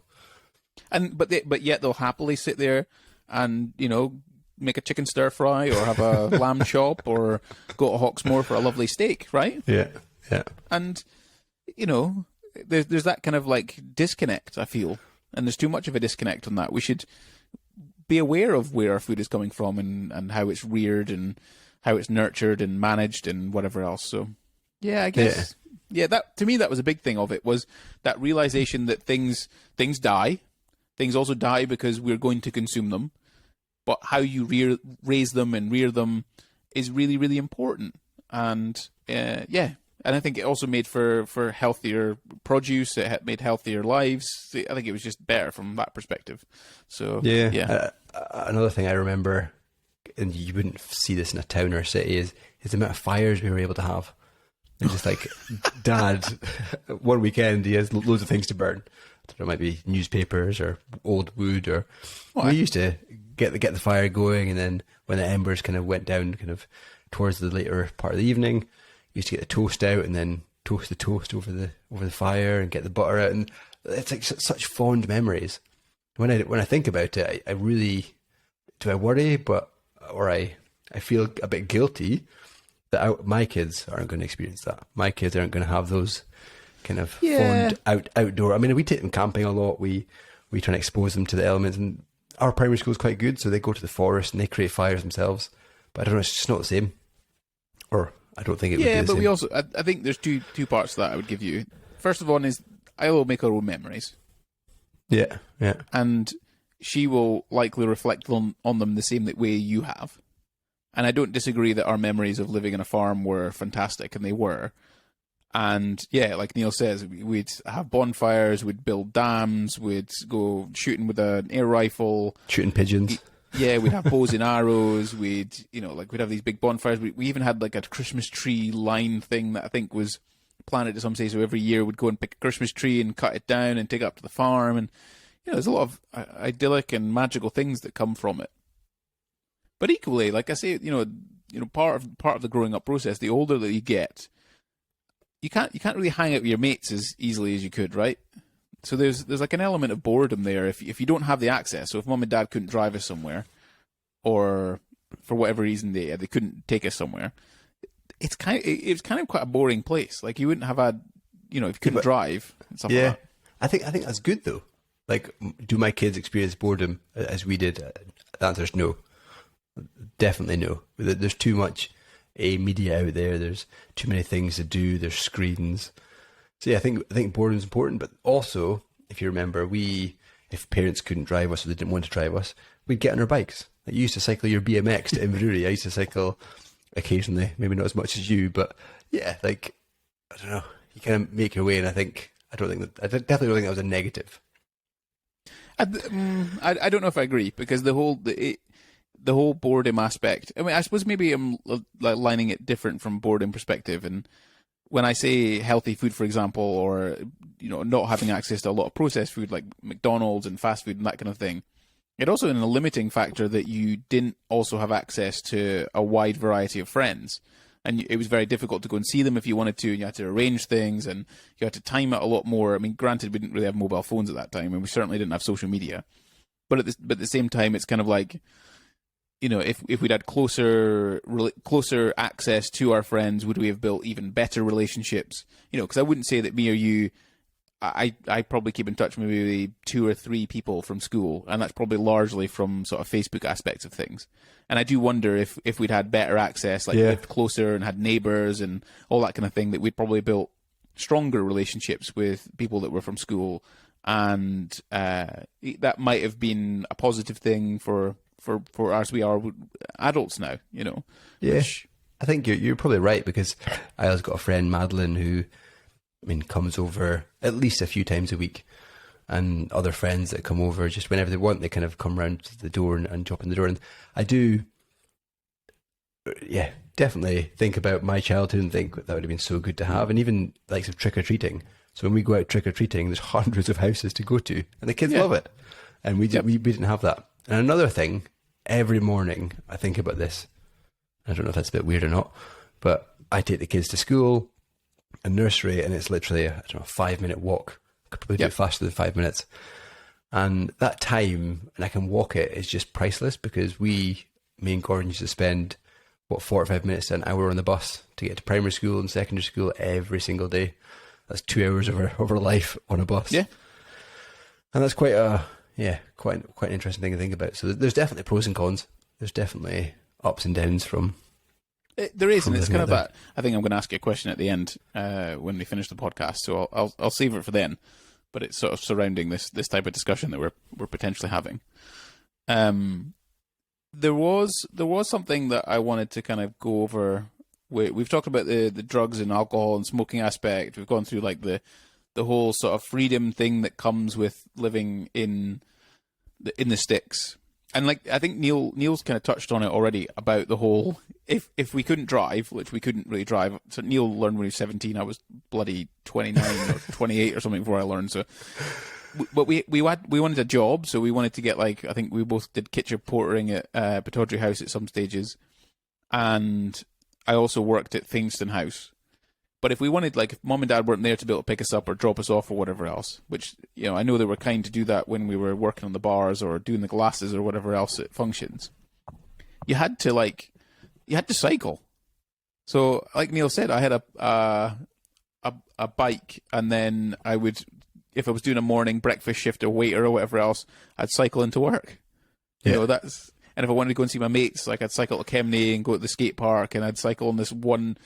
But yet they'll happily sit there and make a chicken stir fry or have a lamb chop or go to Hawksmoor for a lovely steak, right? Yeah. And there's that kind of disconnect, I feel, and there's too much of a disconnect on that. We should be aware of where our food is coming from and how it's reared and how it's nurtured and managed and whatever else. So yeah, I guess that to me that was a big thing of it, was that realization that things die. Things also die because we're going to consume them, but how you raise them and rear them is really, really important. And and I think it also made for healthier produce. It made healthier lives. I think it was just better from that perspective. So another thing I remember, and you wouldn't see this in a town or a city, is the amount of fires we were able to have. And just Dad, one weekend he has loads of things to burn. There might be newspapers or old wood, or we used to get the fire going, and then when the embers kind of went down, kind of towards the later part of the evening, used to get the toast out and then toast the toast over the fire and get the butter out, and it's such fond memories. When I think about it, I really do. I worry, or I feel a bit guilty My kids aren't going to experience that. My kids aren't going to have those kind of Yeah. fond outdoor. I mean, we take them camping a lot. We try and expose them to the elements, and our primary school is quite good, so they go to the forest and they create fires themselves. But I don't know, it's just not the same. Or I don't think it would be the Yeah, but same. we also, I think there's two parts to that I would give you. First of all is I will make our own memories. Yeah, yeah. And she will likely reflect on them the same way you have. And I don't disagree that our memories of living on a farm were fantastic, and they were. And yeah, like Neil says, we'd have bonfires, we'd build dams, we'd go shooting with an air rifle. Shooting pigeons. Yeah, we'd have bows and arrows. We'd have these big bonfires. We even had like a Christmas tree line thing that I think was planted at some stage. So every year we'd go and pick a Christmas tree and cut it down and take it up to the farm. And there's a lot of idyllic and magical things that come from it. But equally, like I say, part of the growing up process, the older that you get, you can't really hang out with your mates as easily as you could, right? So there's like an element of boredom there if you don't have the access. So if mum and dad couldn't drive us somewhere, or for whatever reason they couldn't take us somewhere, it's kind of quite a boring place. Like you wouldn't have had, if you couldn't drive and stuff like that. I think that's good though. Like, do my kids experience boredom as we did? The answer's no. Definitely no. There's too much media out there. There's too many things to do. There's screens. So yeah, I think boredom's important. But also, if you remember, if parents couldn't drive us or they didn't want to drive us, we'd get on our bikes. Like you used to cycle your BMX to Inverurie. I used to cycle occasionally, maybe not as much as you, but yeah, like I don't know. You kind of make your way, and I definitely don't think that was a negative. I don't know if I agree, because the whole boredom aspect. I mean, I suppose maybe I'm like lining it different from boredom perspective. And when I say healthy food, for example, or not having access to a lot of processed food like McDonald's and fast food and that kind of thing, it also in a limiting factor that you didn't also have access to a wide variety of friends. And it was very difficult to go and see them if you wanted to, and you had to arrange things, and you had to time it a lot more. I mean, granted, we didn't really have mobile phones at that time, and we certainly didn't have social media. But at the same time, it's kind of like, if we'd had closer access to our friends, would we have built even better relationships? Because I wouldn't say that me or you, I probably keep in touch with maybe 2 or 3 people from school, and that's probably largely from sort of Facebook aspects of things. And I do wonder if we'd had better access, like lived closer and had neighbours and all that kind of thing, that we'd probably built stronger relationships with people that were from school, and that might have been a positive thing for as we are adults now, Yeah, I think you're probably right, because I always got a friend, Madeline, who comes over at least a few times a week, and other friends that come over just whenever they want. They kind of come round to the door and drop in the door. And I do, definitely think about my childhood and think that would have been so good to have. And even likes of trick or treating. So when we go out trick or treating, there's hundreds of houses to go to, and the kids love it. And we didn't have that. And another thing, every morning I think about this. I don't know if that's a bit weird or not, but I take the kids to school and nursery, and it's literally a 5-minute walk. I could probably do it faster than 5 minutes. And that time, and I can walk it, is just priceless, because me and Gordon used to spend 45 minutes to an hour on the bus to get to primary school and secondary school every single day. That's 2 hours of our life on a bus. Yeah. And that's quite an interesting thing to think about. So there's definitely pros and cons. There's definitely ups and downs from. There is, and it's kind of that. I think I'm going to ask you a question at the end when we finish the podcast, so I'll save it for then. But it's sort of surrounding this type of discussion that we're potentially having. There was something that I wanted to kind of go over. We've talked about the drugs and alcohol and smoking aspect. We've gone through like the whole sort of freedom thing that comes with living in the sticks. And like I think Neil's kind of touched on it already about the whole if we couldn't drive, which we couldn't really drive. So Neil learned when he was 17. I was bloody 29 or 28 or something before I learned. So, but we wanted a job, so we wanted to get I think we both did kitchen portering at Pataudry House at some stages, and I also worked at Thingston House. But if we wanted, if mum and dad weren't there to be able to pick us up or drop us off or whatever else, which, I know they were kind to do that when we were working on the bars or doing the glasses or whatever else at functions, you had to cycle. So, like Neil said, I had a bike, and then I would, if I was doing a morning breakfast shift or waiter or whatever else, I'd cycle into work. You know, that's, and if I wanted to go and see my mates, like I'd cycle to Kemney and go to the skate park, and I'd cycle on this one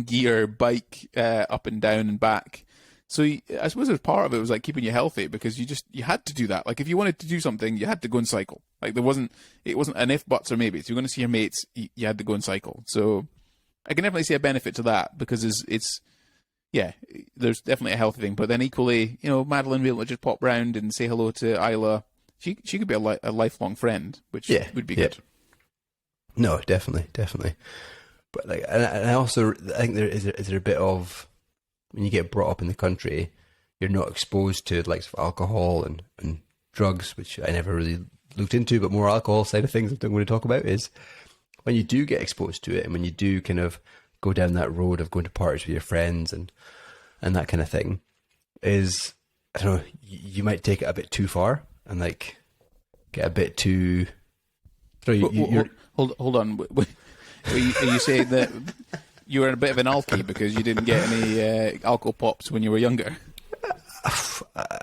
gear bike up and down and back. So I suppose as part of it was like keeping you healthy, because you had to do that. Like if you wanted to do something, you had to go and cycle. Like it wasn't an if, buts, or maybe. If you're going to see your mates, you had to go and cycle. So I can definitely see a benefit to that, because it's there's definitely a healthy thing. But then equally, you know, Madeline being able to just pop round and say hello to Isla, she could be a lifelong friend, which would be good. No, definitely. But like, and I also think is there a bit of, when you get brought up in the country, you're not exposed to the likes of alcohol and drugs, which I never really looked into, but more alcohol side of things I don't want to talk about is when you do get exposed to it, and when you do kind of go down that road of going to parties with your friends and that kind of thing, is, I don't know, you might take it a bit too far and like get a bit too. Hold on. Are you saying that you were a bit of an alky because you didn't get any alcohol pops when you were younger?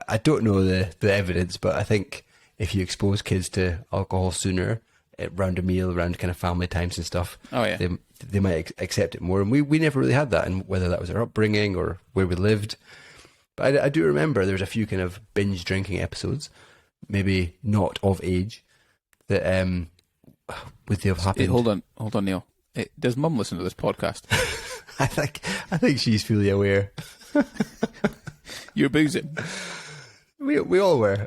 I don't know the evidence, but I think if you expose kids to alcohol sooner, around a meal, around kind of family times and stuff, they might accept it more. And we never really had that, and whether that was our upbringing or where we lived. But I do remember there was a few kind of binge drinking episodes, maybe not of age, that would have happened. Hey, hold on, Neil. Does Mum listen to this podcast? I think she's fully aware. You're boozing. We all were.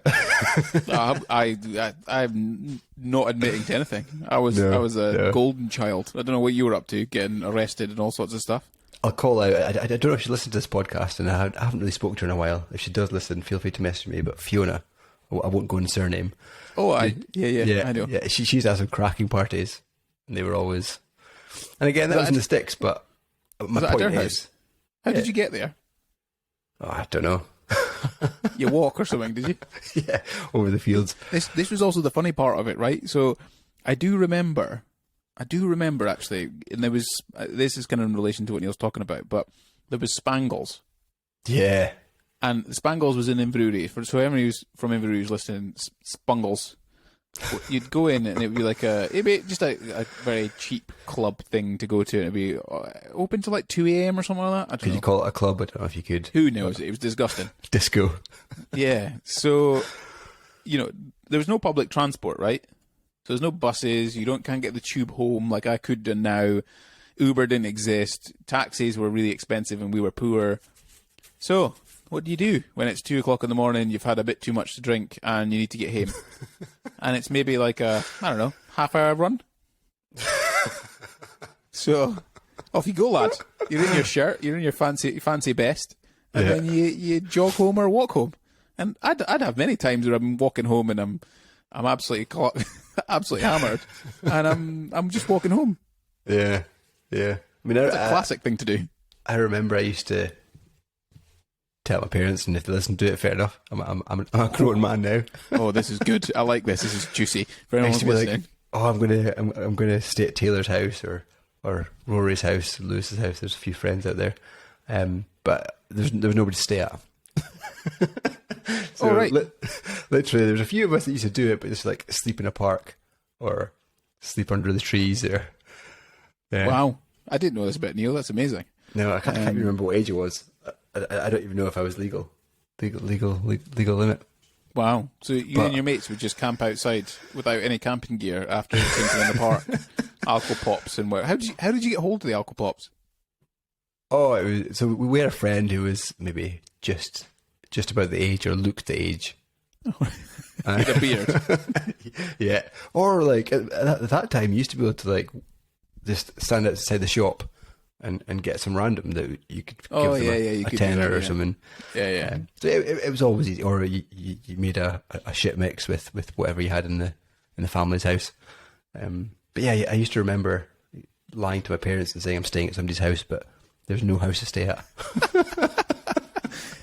I'm not admitting to anything. I was a golden child. I don't know what you were up to, getting arrested and all sorts of stuff. I'll call out. I don't know if she listened to this podcast, and I haven't really spoken to her in a while. If she does listen, feel free to message me. But Fiona, I won't go into surname. Oh, I know. Yeah, she's had some cracking parties, and they were always. And again, that was in the sticks. But my point is, how did you get there? Oh, I don't know. You walk or something, did you? Yeah, over the fields. This was also the funny part of it, right? So I do remember actually, and there was, this is kind of in relation to what Neil's talking about, but there was Spangles. Yeah. And Spangles was in Inverurie. So everyone who's from Inverurie who's listening, Spangles, you'd go in and it'd be like it'd be just a very cheap club thing to go to, and it'd be open till like 2 a.m. or something like that. Could you call it a club? I don't know if you could. Who knows? It was disgusting. Disco. Yeah. So, you know, there was no public transport, right? So there's no buses. You can't get the tube home like I could do now. Uber didn't exist. Taxis were really expensive and we were poor. So what do you do when it's 2 o'clock in the morning, you've had a bit too much to drink and you need to get home? And it's maybe like a, I don't know, half-hour run? So off you go, lad. You're in your shirt, you're in your fancy best, and then you jog home or walk home. And I'd have many times where I'm walking home and I'm absolutely absolutely hammered, and I'm just walking home. Yeah. I mean, it's a classic thing to do. I remember I used to tell my parents, and if they listen to it, fair enough. I'm a grown man now. Oh, this is good. I like this. This is juicy. For anyone who's listening. Like, I'm gonna stay at Taylor's house or Rory's house, Lewis's house. There's a few friends out there, but there was nobody to stay at. So right. Literally, there's a few of us that used to do it, but just like sleep in a park or sleep under the trees there. Yeah. Wow, I didn't know this about Neil. That's amazing. No, I can't even remember what age it was. I don't even know if I was legal limit. Wow. So you and your mates would just camp outside without any camping gear after drinking in the park, alcohol pops and what? How did you get hold of the alcohol pops? Oh, so we had a friend who was maybe just about the age or looked the age. With a beard. Yeah. Or like at that time you used to be able to like just stand outside the shop and get some random that you could give them a tenner or something. Yeah. So it was always easy. Or you made a shit mix with whatever you had in the family's house. But yeah, I used to remember lying to my parents and saying I'm staying at somebody's house, but there's no house to stay at.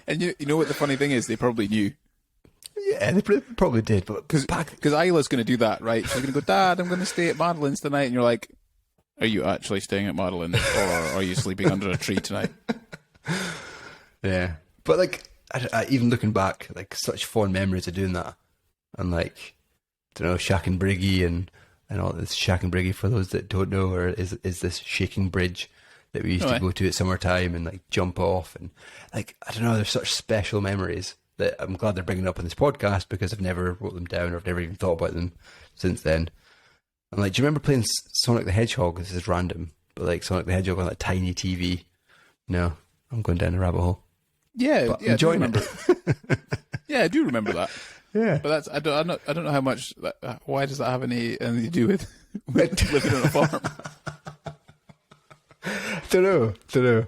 And you know what the funny thing is? They probably knew. Yeah, they probably did. But because Isla's going to do that, right? She's going to go, Dad, I'm going to stay at Madeline's tonight, and you're like, Are you actually staying at Madeline, or are you sleeping under a tree tonight? Yeah, but like, even looking back, like such fond memories of doing that, and like, I don't know, Shack and Briggy and all this. Shack and Briggy, for those that don't know, or is this shaking bridge that we used to go to at summertime and like jump off, and like, I don't know, there's such special memories that I'm glad they're bringing up on this podcast, because I've never wrote them down, or I've never even thought about them since then. I'm like, do you remember playing Sonic the Hedgehog? This is random, but like Sonic the Hedgehog on that tiny TV. No, I'm going down the rabbit hole. Yeah, but yeah, enjoying I do remember. Yeah, I do remember that. Yeah, but that's I don't know how much. Why does that have anything to do with living on a farm? Don't know.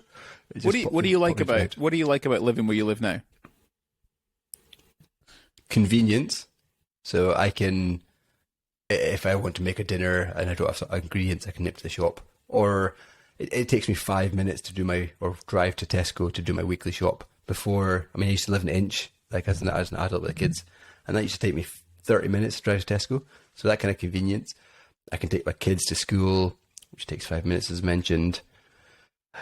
What do you like about living where you live now? Convenience. So I can, if I want to make a dinner and I don't have some ingredients, I can nip to the shop. Or it takes me 5 minutes to do or drive to Tesco to do my weekly shop. Before, I used to live in Inch, like as an adult with the kids, and that used to take me 30 minutes to drive to Tesco. So that kind of convenience. I can take my kids to school, which takes 5 minutes, as mentioned.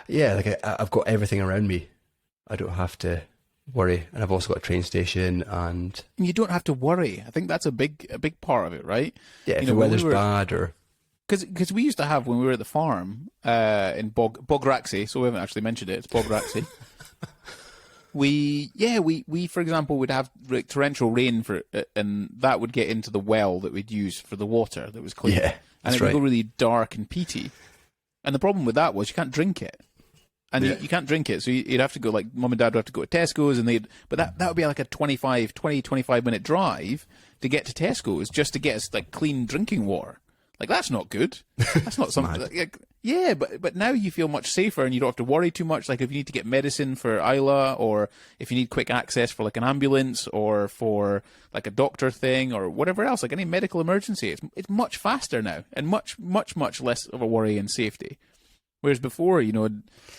Yeah, like I've got everything around me. I don't have to worry, and I've also got a train station, and you don't have to worry. I think that's a big part of it, right? Yeah, if the weather's bad, or because we used to have, when we were at the farm in Bograxie, so we haven't actually mentioned it. It's Bograxie. we for example would have torrential rain and that would get into the well that we'd use for the water that was clean. Yeah, and it would go really dark and peaty. And the problem with that was you can't drink it. And you can't drink it, so you'd have to go, like, Mum and Dad would have to go to Tesco's, and but that would be like a 25 minute drive to get to Tesco's just to get us, like, clean drinking water. Like, that's not good. That's not something. Like, yeah, but now you feel much safer, and you don't have to worry too much. Like, if you need to get medicine for Isla, or if you need quick access for, like, an ambulance, or for, like, a doctor thing, or whatever else, like any medical emergency, it's much faster now, and much less of a worry and safety. Whereas before,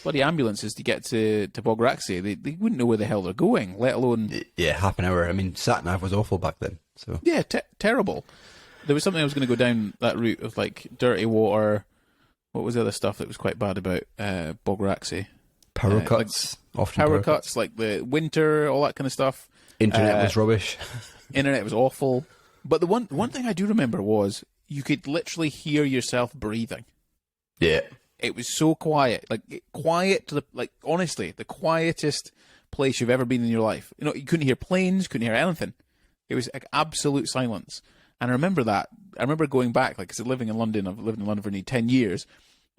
bloody ambulances to get to Bograxie, they wouldn't know where the hell they're going, let alone... Yeah, half an hour. Sat-nav was awful back then. So yeah, terrible. There was something I was going to go down that route of, like, dirty water. What was the other stuff that was quite bad about Bograxie? Power cuts. Like, often power cuts, like the winter, all that kind of stuff. Internet was rubbish. Internet was awful. But the one thing I do remember was you could literally hear yourself breathing. Yeah. It was so quiet, quiet to honestly, the quietest place you've ever been in your life. You couldn't hear planes, couldn't hear anything. It was like absolute silence. And I remember that. I remember going back, like, because living in London, I've lived in London for nearly 10 years.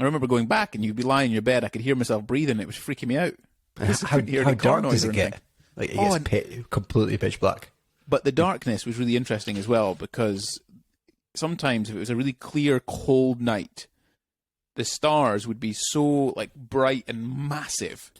I remember going back, and you'd be lying in your bed. I could hear myself breathing. It was freaking me out. How dark does it get? Like, it gets completely pitch black. But the darkness was really interesting as well, because sometimes if it was a really clear, cold night, the stars would be so, like, bright and massive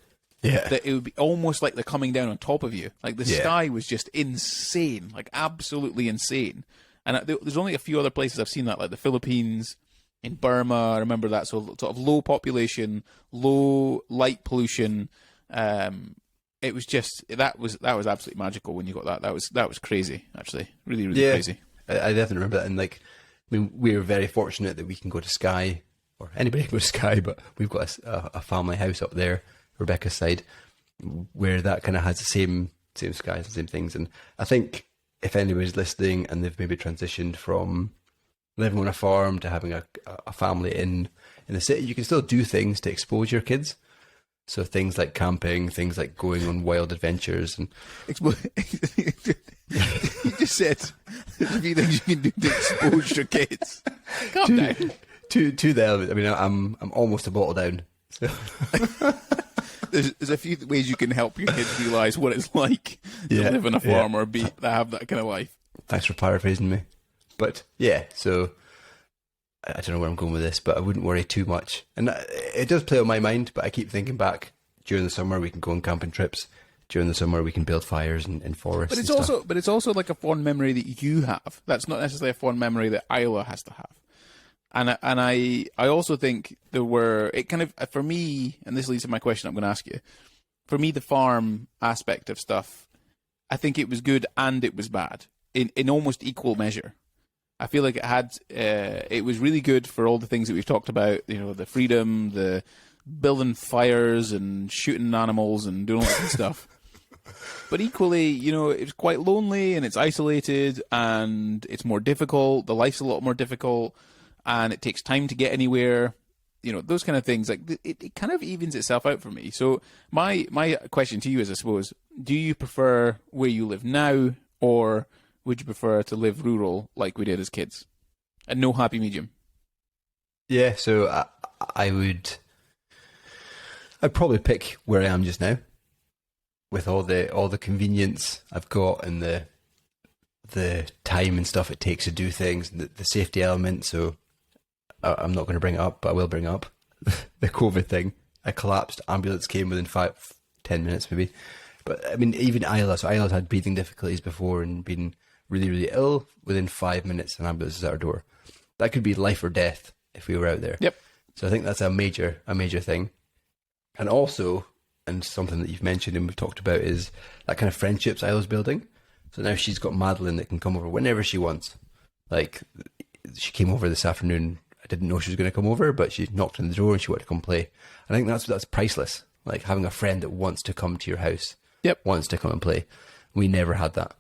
that it would be almost like they're coming down on top of you. Like, the sky was just insane, like, absolutely insane. And there's only a few other places I've seen that, like the Philippines, in Burma. I remember that, so sort of low population, low light pollution. It was just that was absolutely magical when you got that. That was crazy, actually, really crazy. I definitely remember that, and like, we're very fortunate that we can go to Skye, or anybody can go to Skye, but we've got a family house up there, Rebecca's side, where that kind of has the same skies and same things. And I think if anybody's listening and they've maybe transitioned from living on a farm to having a family in the city, you can still do things to expose your kids. So things like camping, things like going on wild adventures, and you just said there's a few things you can do to expose your kids. Calm down. To them. I'm almost a bottle down. So. There's a few ways you can help your kids realise what it's like to live on a farm or have that kind of life. Thanks for paraphrasing me. But yeah, so I don't know where I'm going with this, but I wouldn't worry too much. And it does play on my mind, but I keep thinking back, during the summer we can go on camping trips. During the summer we can build fires in forests. But it's also like a fond memory that you have. That's not necessarily a fond memory that Isla has to have. And I also think it kind of, for me, and this leads to my question I'm going to ask you, for me, the farm aspect of stuff, I think it was good and it was bad in almost equal measure. I feel like it was really good for all the things that we've talked about, the freedom, the building fires and shooting animals and doing all that kind of stuff. But equally, it's quite lonely and it's isolated and it's more difficult. The life's a lot more difficult and it takes time to get anywhere. Those kind of things. Like it kind of evens itself out for me. So my question to you is, I suppose, do you prefer where you live now, or would you prefer to live rural like we did as kids? And no happy medium? Yeah, so I'd probably pick where I am just now, with all the convenience I've got and the time and stuff it takes to do things, and the safety element. So I'm not going to bring it up, but I will bring up the COVID thing. I collapsed. Ambulance came within 5-10 minutes maybe. But I mean, even Isla. So Isla's had breathing difficulties before and been really, really ill. Within 5 minutes, an ambulance is at our door. That could be life or death if we were out there. Yep. So I think that's a major thing. And also, and something that you've mentioned and we've talked about, is that kind of friendships Isla's building. So now she's got Madeline that can come over whenever she wants. Like, she came over this afternoon. I didn't know she was going to come over, but she knocked on the door and she wanted to come play. I think that's priceless. Like having a friend that wants to come to your house. Yep. Wants to come and play. We never had that.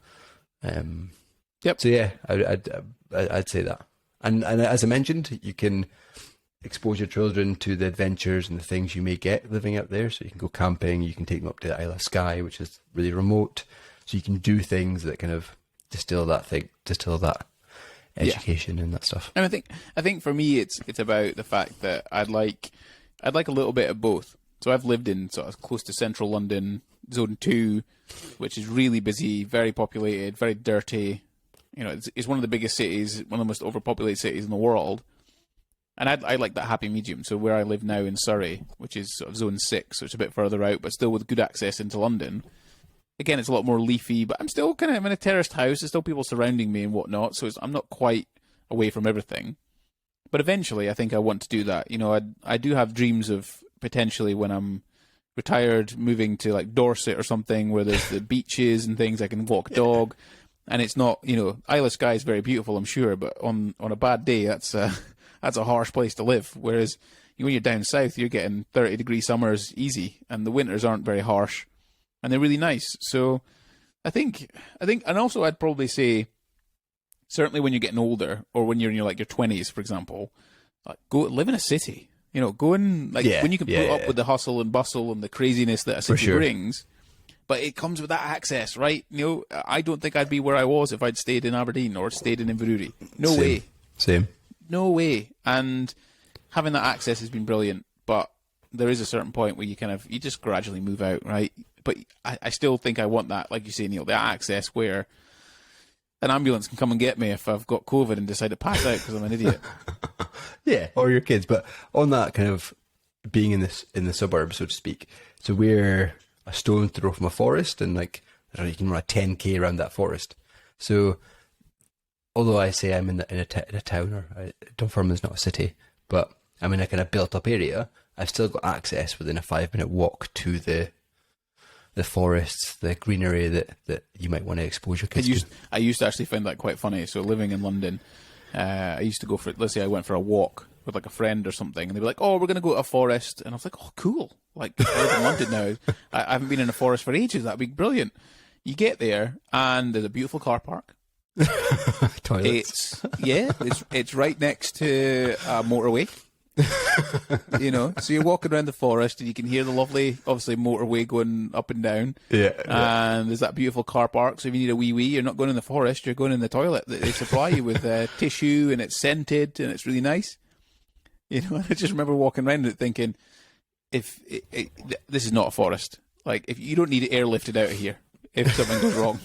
Yep. So yeah, I'd say that. And as I mentioned, you can expose your children to the adventures and the things you may get living out there. So you can go camping, you can take them up to the Isle of Skye, which is really remote. So you can do things that kind of distill that education and that stuff. And I think for me, it's about the fact that I'd like a little bit of both. So I've lived in sort of close to central London, Zone 2, which is really busy, very populated, very dirty. It's one of the biggest cities, one of the most overpopulated cities in the world. And I like that happy medium. So where I live now in Surrey, which is sort of Zone 6, so it's a bit further out, but still with good access into London. Again, it's a lot more leafy, but I'm still I'm in a terraced house. There's still people surrounding me and whatnot, so I'm not quite away from everything. But eventually, I think I want to do that. I do have dreams of potentially when I'm retired, moving to like Dorset or something where there's the beaches and things. I can walk dog, and it's not, Isle of Skye is very beautiful, I'm sure, but on a bad day, that's a harsh place to live. Whereas when you're down south, you're getting 30-degree summers easy, and the winters aren't very harsh, and they're really nice. So I think, and also I'd probably say, certainly when you're getting older, or when you're in your 20s, for example, go live in a city. Go in, when you can put up with the hustle and bustle and the craziness that a city brings, but it comes with that access, right? I don't think I'd be where I was if I'd stayed in Aberdeen or stayed in Inverurie. No way. Same. No way. And having that access has been brilliant, but there is a certain point where you just gradually move out, right? But I still think I want that, like you say, Neil, that access where an ambulance can come and get me if I've got COVID and decide to pass out because I'm an idiot. Yeah, or your kids. But on that kind of being in the suburbs, so to speak, so we're a stone throw from a forest, and you can run a 10k around that forest. So although I say I'm in a town, or Dunfermline's not a city, but I'm in a kind of built up area, I've still got access within a 5-minute walk to the forests, the greenery that you might want to expose your kids to. I used to actually find that quite funny. So living in London, I used to go for, let's say I went for a walk with a friend or something, and they'd be like, "Oh, we're going to go to a forest," and I was like, "Oh, cool! I live in London now. I haven't been in a forest for ages. That'd be brilliant." You get there, and there's a beautiful car park. Toilets. It's right next to a motorway. So you're walking around the forest and you can hear the lovely, obviously, motorway going up and down. And there's that beautiful car park. So if you need a wee, you're not going in the forest, you're going in the toilet. They supply you with tissue, and it's scented, and it's really nice. I just remember walking around it thinking, this is not a forest. If you don't need it airlifted out of here if something goes wrong.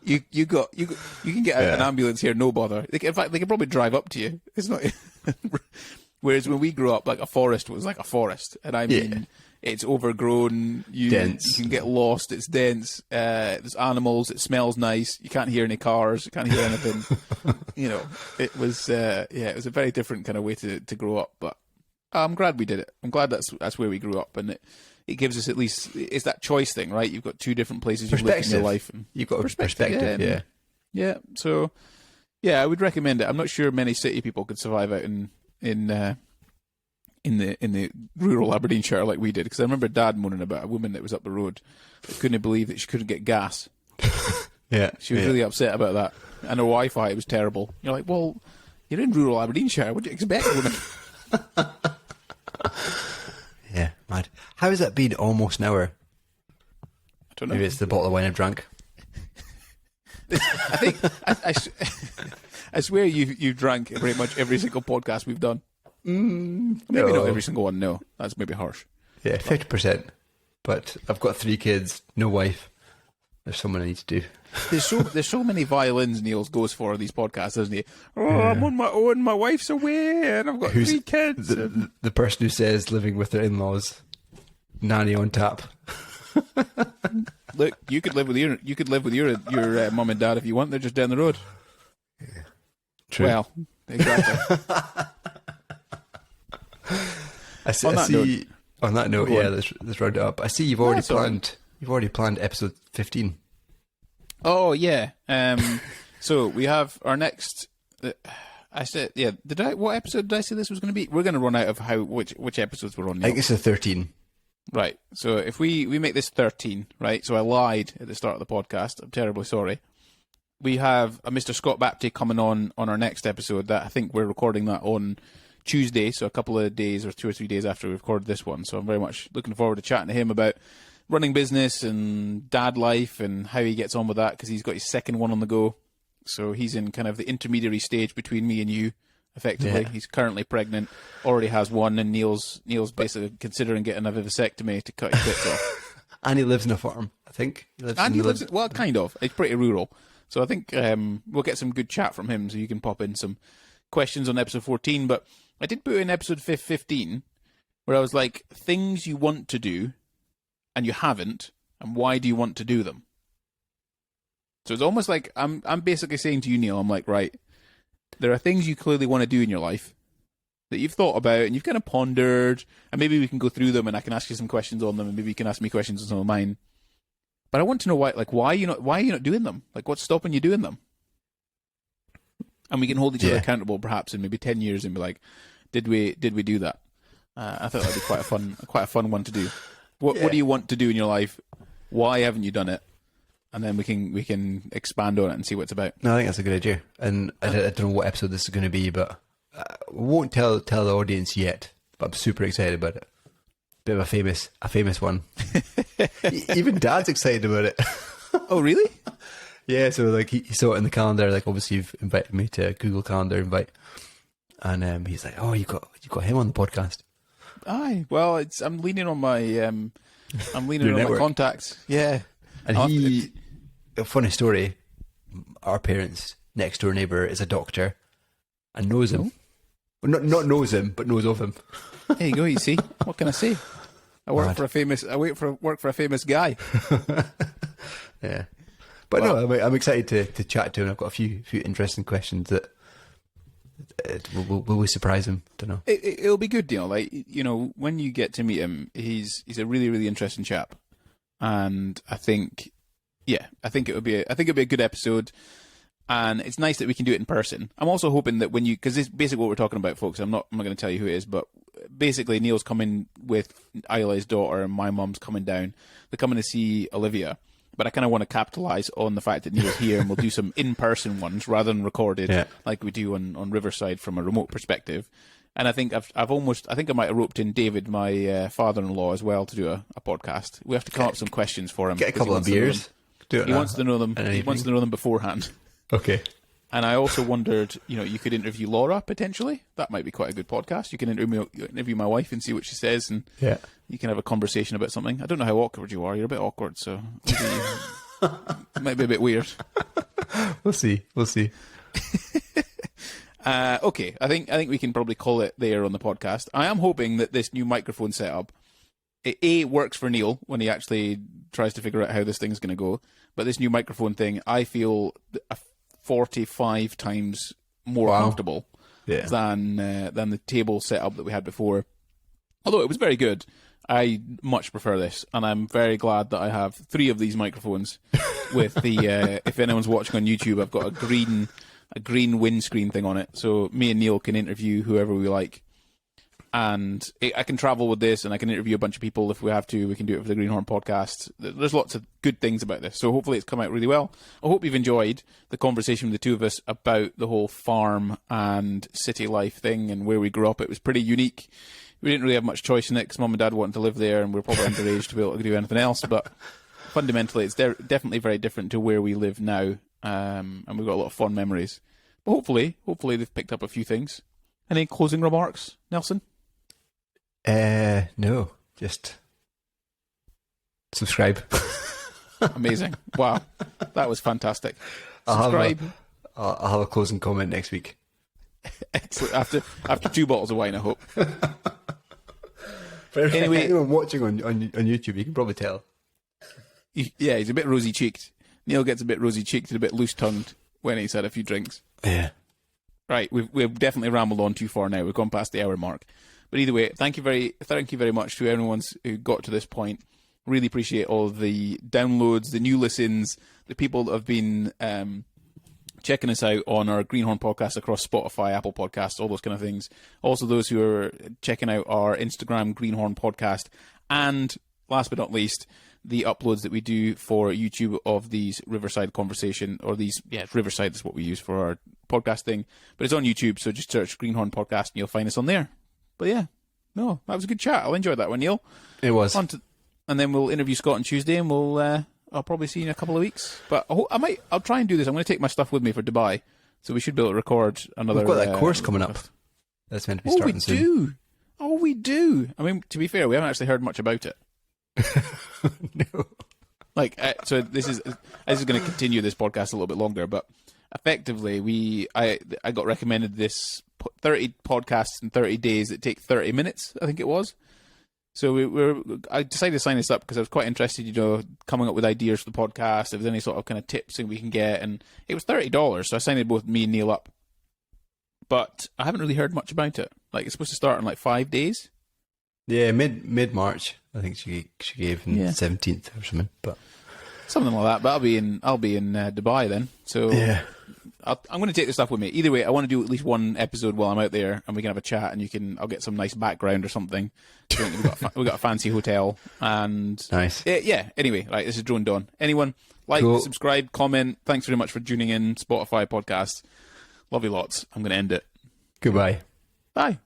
You can get an ambulance here, no bother. In fact, they can probably drive up to you. It's not. Whereas when we grew up, a forest was like a forest, and I mean, it's overgrown. Dense. You can get lost. It's dense. There's animals. It smells nice. You can't hear any cars. You can't hear anything. It was it was a very different kind of way to grow up. But I'm glad we did it. I'm glad that's where we grew up, and it gives us at least, it's that choice thing, right? You've got two different places you've lived in your life, and you've got perspective. Yeah. So Yeah, I would recommend it. I'm not sure many city people could survive out in the rural Aberdeenshire like we did, because I remember Dad moaning about a woman that was up the road that couldn't believe that she couldn't get gas. Yeah, She was really upset about that, and her Wi-Fi was terrible. You're like, well, you're in rural Aberdeenshire. What do you expect, woman? Yeah, mad. How has that been almost an hour? I don't know. Maybe it's the bottle of wine I've drank. I think I swear you've drank pretty much every single podcast we've done. Maybe not every single one. No, that's maybe harsh. Yeah, 50%. But I've got 3 kids, no wife. There's someone I need to do. There's so many violins Niels goes for in these podcasts, doesn't he? Oh, yeah. I'm on my own. My wife's away, and I've got 3 kids. The person who says living with their in-laws, nanny on tap. Look, you could live with your mum and dad if you want. They're just down the road. Yeah. True. Well, exactly. On that note, yeah, let's round it up. I see you've already planned. You've already planned episode 15. Oh yeah. So we have our next. I said, yeah. What episode did I say this was going to be? We're going to run out of which episodes we're on now. I think it's a 13. Right. So if we make this 13, right? So I lied at the start of the podcast. I'm terribly sorry. We have a Mr. Scott Bapty coming on our next episode. That I think we're recording that on Tuesday, so a couple of days or 2 or 3 days after we recorded this one. So I'm very much looking forward to chatting to him about running business and dad life and how he gets on with that, because he's got his second one on the go. So he's in kind of the intermediary stage between me and you, effectively. Yeah. He's currently pregnant, already has one, and Neil's basically considering getting a vasectomy to cut his bits off. And he lives in a farm, I think. Well, kind of. It's pretty rural. So I think we'll get some good chat from him, so you can pop in some questions on episode 14. But I did put in episode 15, where I was like, things you want to do and you haven't, and why do you want to do them? So it's almost like I'm basically saying to you, Neil, I'm like, right, there are things you clearly want to do in your life that you've thought about and you've kind of pondered, and maybe we can go through them and I can ask you some questions on them, and maybe you can ask me questions on some of mine. But I want to know why are you not doing them? Like, what's stopping you doing them? And we can hold each other accountable, perhaps in maybe 10 years, and be like, did we do that? I thought that'd be quite a fun one to do. What do you want to do in your life? Why haven't you done it? And then we can expand on it and see what it's about. No, I think that's a good idea. And I don't know what episode this is going to be, but we won't tell the audience yet. But I'm super excited about it. Bit of a famous one. Even Dad's excited about it. Oh, really? Yeah. So like he saw it in the calendar. Like obviously you've invited me to a Google Calendar invite, and he's like, "Oh, you got him on the podcast." Aye. Well, I'm leaning on my my contacts. Yeah. And a funny story, our parents' next door neighbour is a doctor and knows him. Well, not knows him, but knows of him. There you go, you see. What can I say? I work for a famous guy. Yeah. But well, no, I'm excited to chat to him. I've got a few interesting questions that will we surprise him? Don't know. It'll be good, like, when you get to meet him, he's a really, really interesting chap. And I think it would be a good episode, and it's nice that we can do it in person. I'm also hoping that because this is basically what we're talking about, folks. I'm not going to tell you who it is, but basically Neil's coming with Isla's daughter, and my mum's coming down. They're coming to see Olivia, but I kind of want to capitalise on the fact that Neil's here, and we'll do some in-person ones rather than recorded like we do on Riverside from a remote perspective. And I think I might have roped in David, my father-in-law, as well, to do a podcast. We have to come up with some questions for him. Get a couple of beers. He wants to know them. He wants to know them beforehand. Okay. And I also wondered, you could interview Laura potentially. That might be quite a good podcast. You can interview my wife and see what she says, and you can have a conversation about something. I don't know how awkward you are. You're a bit awkward, so it might be a bit weird. We'll see. Okay, I think we can probably call it there on the podcast. I am hoping that this new microphone setup, it works for Neil when he actually tries to figure out how this thing's going to go. But this new microphone thing, I feel 45 times more comfortable than the table setup that we had before. Although it was very good, I much prefer this, and I'm very glad that I have 3 of these microphones. With the if anyone's watching on YouTube, I've got a green green windscreen thing on it, so me and Neil can interview whoever we like. And I can travel with this, and I can interview a bunch of people if we have to. We can do it for the Greenhorn podcast. There's lots of good things about this, so hopefully it's come out really well. I hope you've enjoyed the conversation with the two of us about the whole farm and city life thing and where we grew up. It was pretty unique. We didn't really have much choice in it because Mum and Dad wanted to live there, and we were probably underage to be able to do anything else. But fundamentally, it's definitely very different to where we live now, and we've got a lot of fond memories. But hopefully they've picked up a few things. Any closing remarks, Nelson? No, just subscribe. Amazing. Wow. That was fantastic. Subscribe. I'll have a closing comment next week. Excellent. After 2 bottles of wine, I hope. For anyone watching on YouTube, you can probably tell. Yeah, he's a bit rosy-cheeked. Neil gets a bit rosy-cheeked and a bit loose-tongued when he's had a few drinks. Yeah. Right, we've definitely rambled on too far now. We've gone past the hour mark. But either way, thank you very much to everyone who got to this point. Really appreciate all the downloads, the new listens, the people that have been checking us out on our Greenhorn podcast across Spotify, Apple Podcasts, all those kind of things. Also those who are checking out our Instagram Greenhorn podcast. And last but not least, the uploads that we do for YouTube of these Riverside conversation, or these, Riverside is what we use for our podcast thing. But it's on YouTube, so just search Greenhorn podcast and you'll find us on there. But yeah, no, that was a good chat. I enjoyed that one, Neil. It was. And then we'll interview Scott on Tuesday, and I'll probably see you in a couple of weeks. But I'll try and do this. I'm going to take my stuff with me for Dubai, so we should be able to record another. We've got that course coming up. That's meant to be starting soon. We do. I mean, to be fair, we haven't actually heard much about it. No. So this is going to continue this podcast a little bit longer, but effectively, I got recommended this 30 podcasts in 30 days that take 30 minutes, I think it was. So I decided to sign this up because I was quite interested, coming up with ideas for the podcast, if there's any sort of kind of tips that we can get, and it was $30, so I signed both me and Neil up. But I haven't really heard much about it. Like, it's supposed to start in 5 days. Yeah, mid-March, I think she gave in the 17th or something, but something like that. But I'll be in Dubai then, so yeah. I'm going to take this stuff with me. Either way, I want to do at least one episode while I'm out there, and we can have a chat, and I'll get some nice background or something. We've got a fancy hotel, and nice. Yeah. Anyway, right, this is Drone Dawn. Anyone cool. Subscribe, comment. Thanks very much for tuning in. Spotify podcast. Love you lots. I'm going to end it. Goodbye. Bye.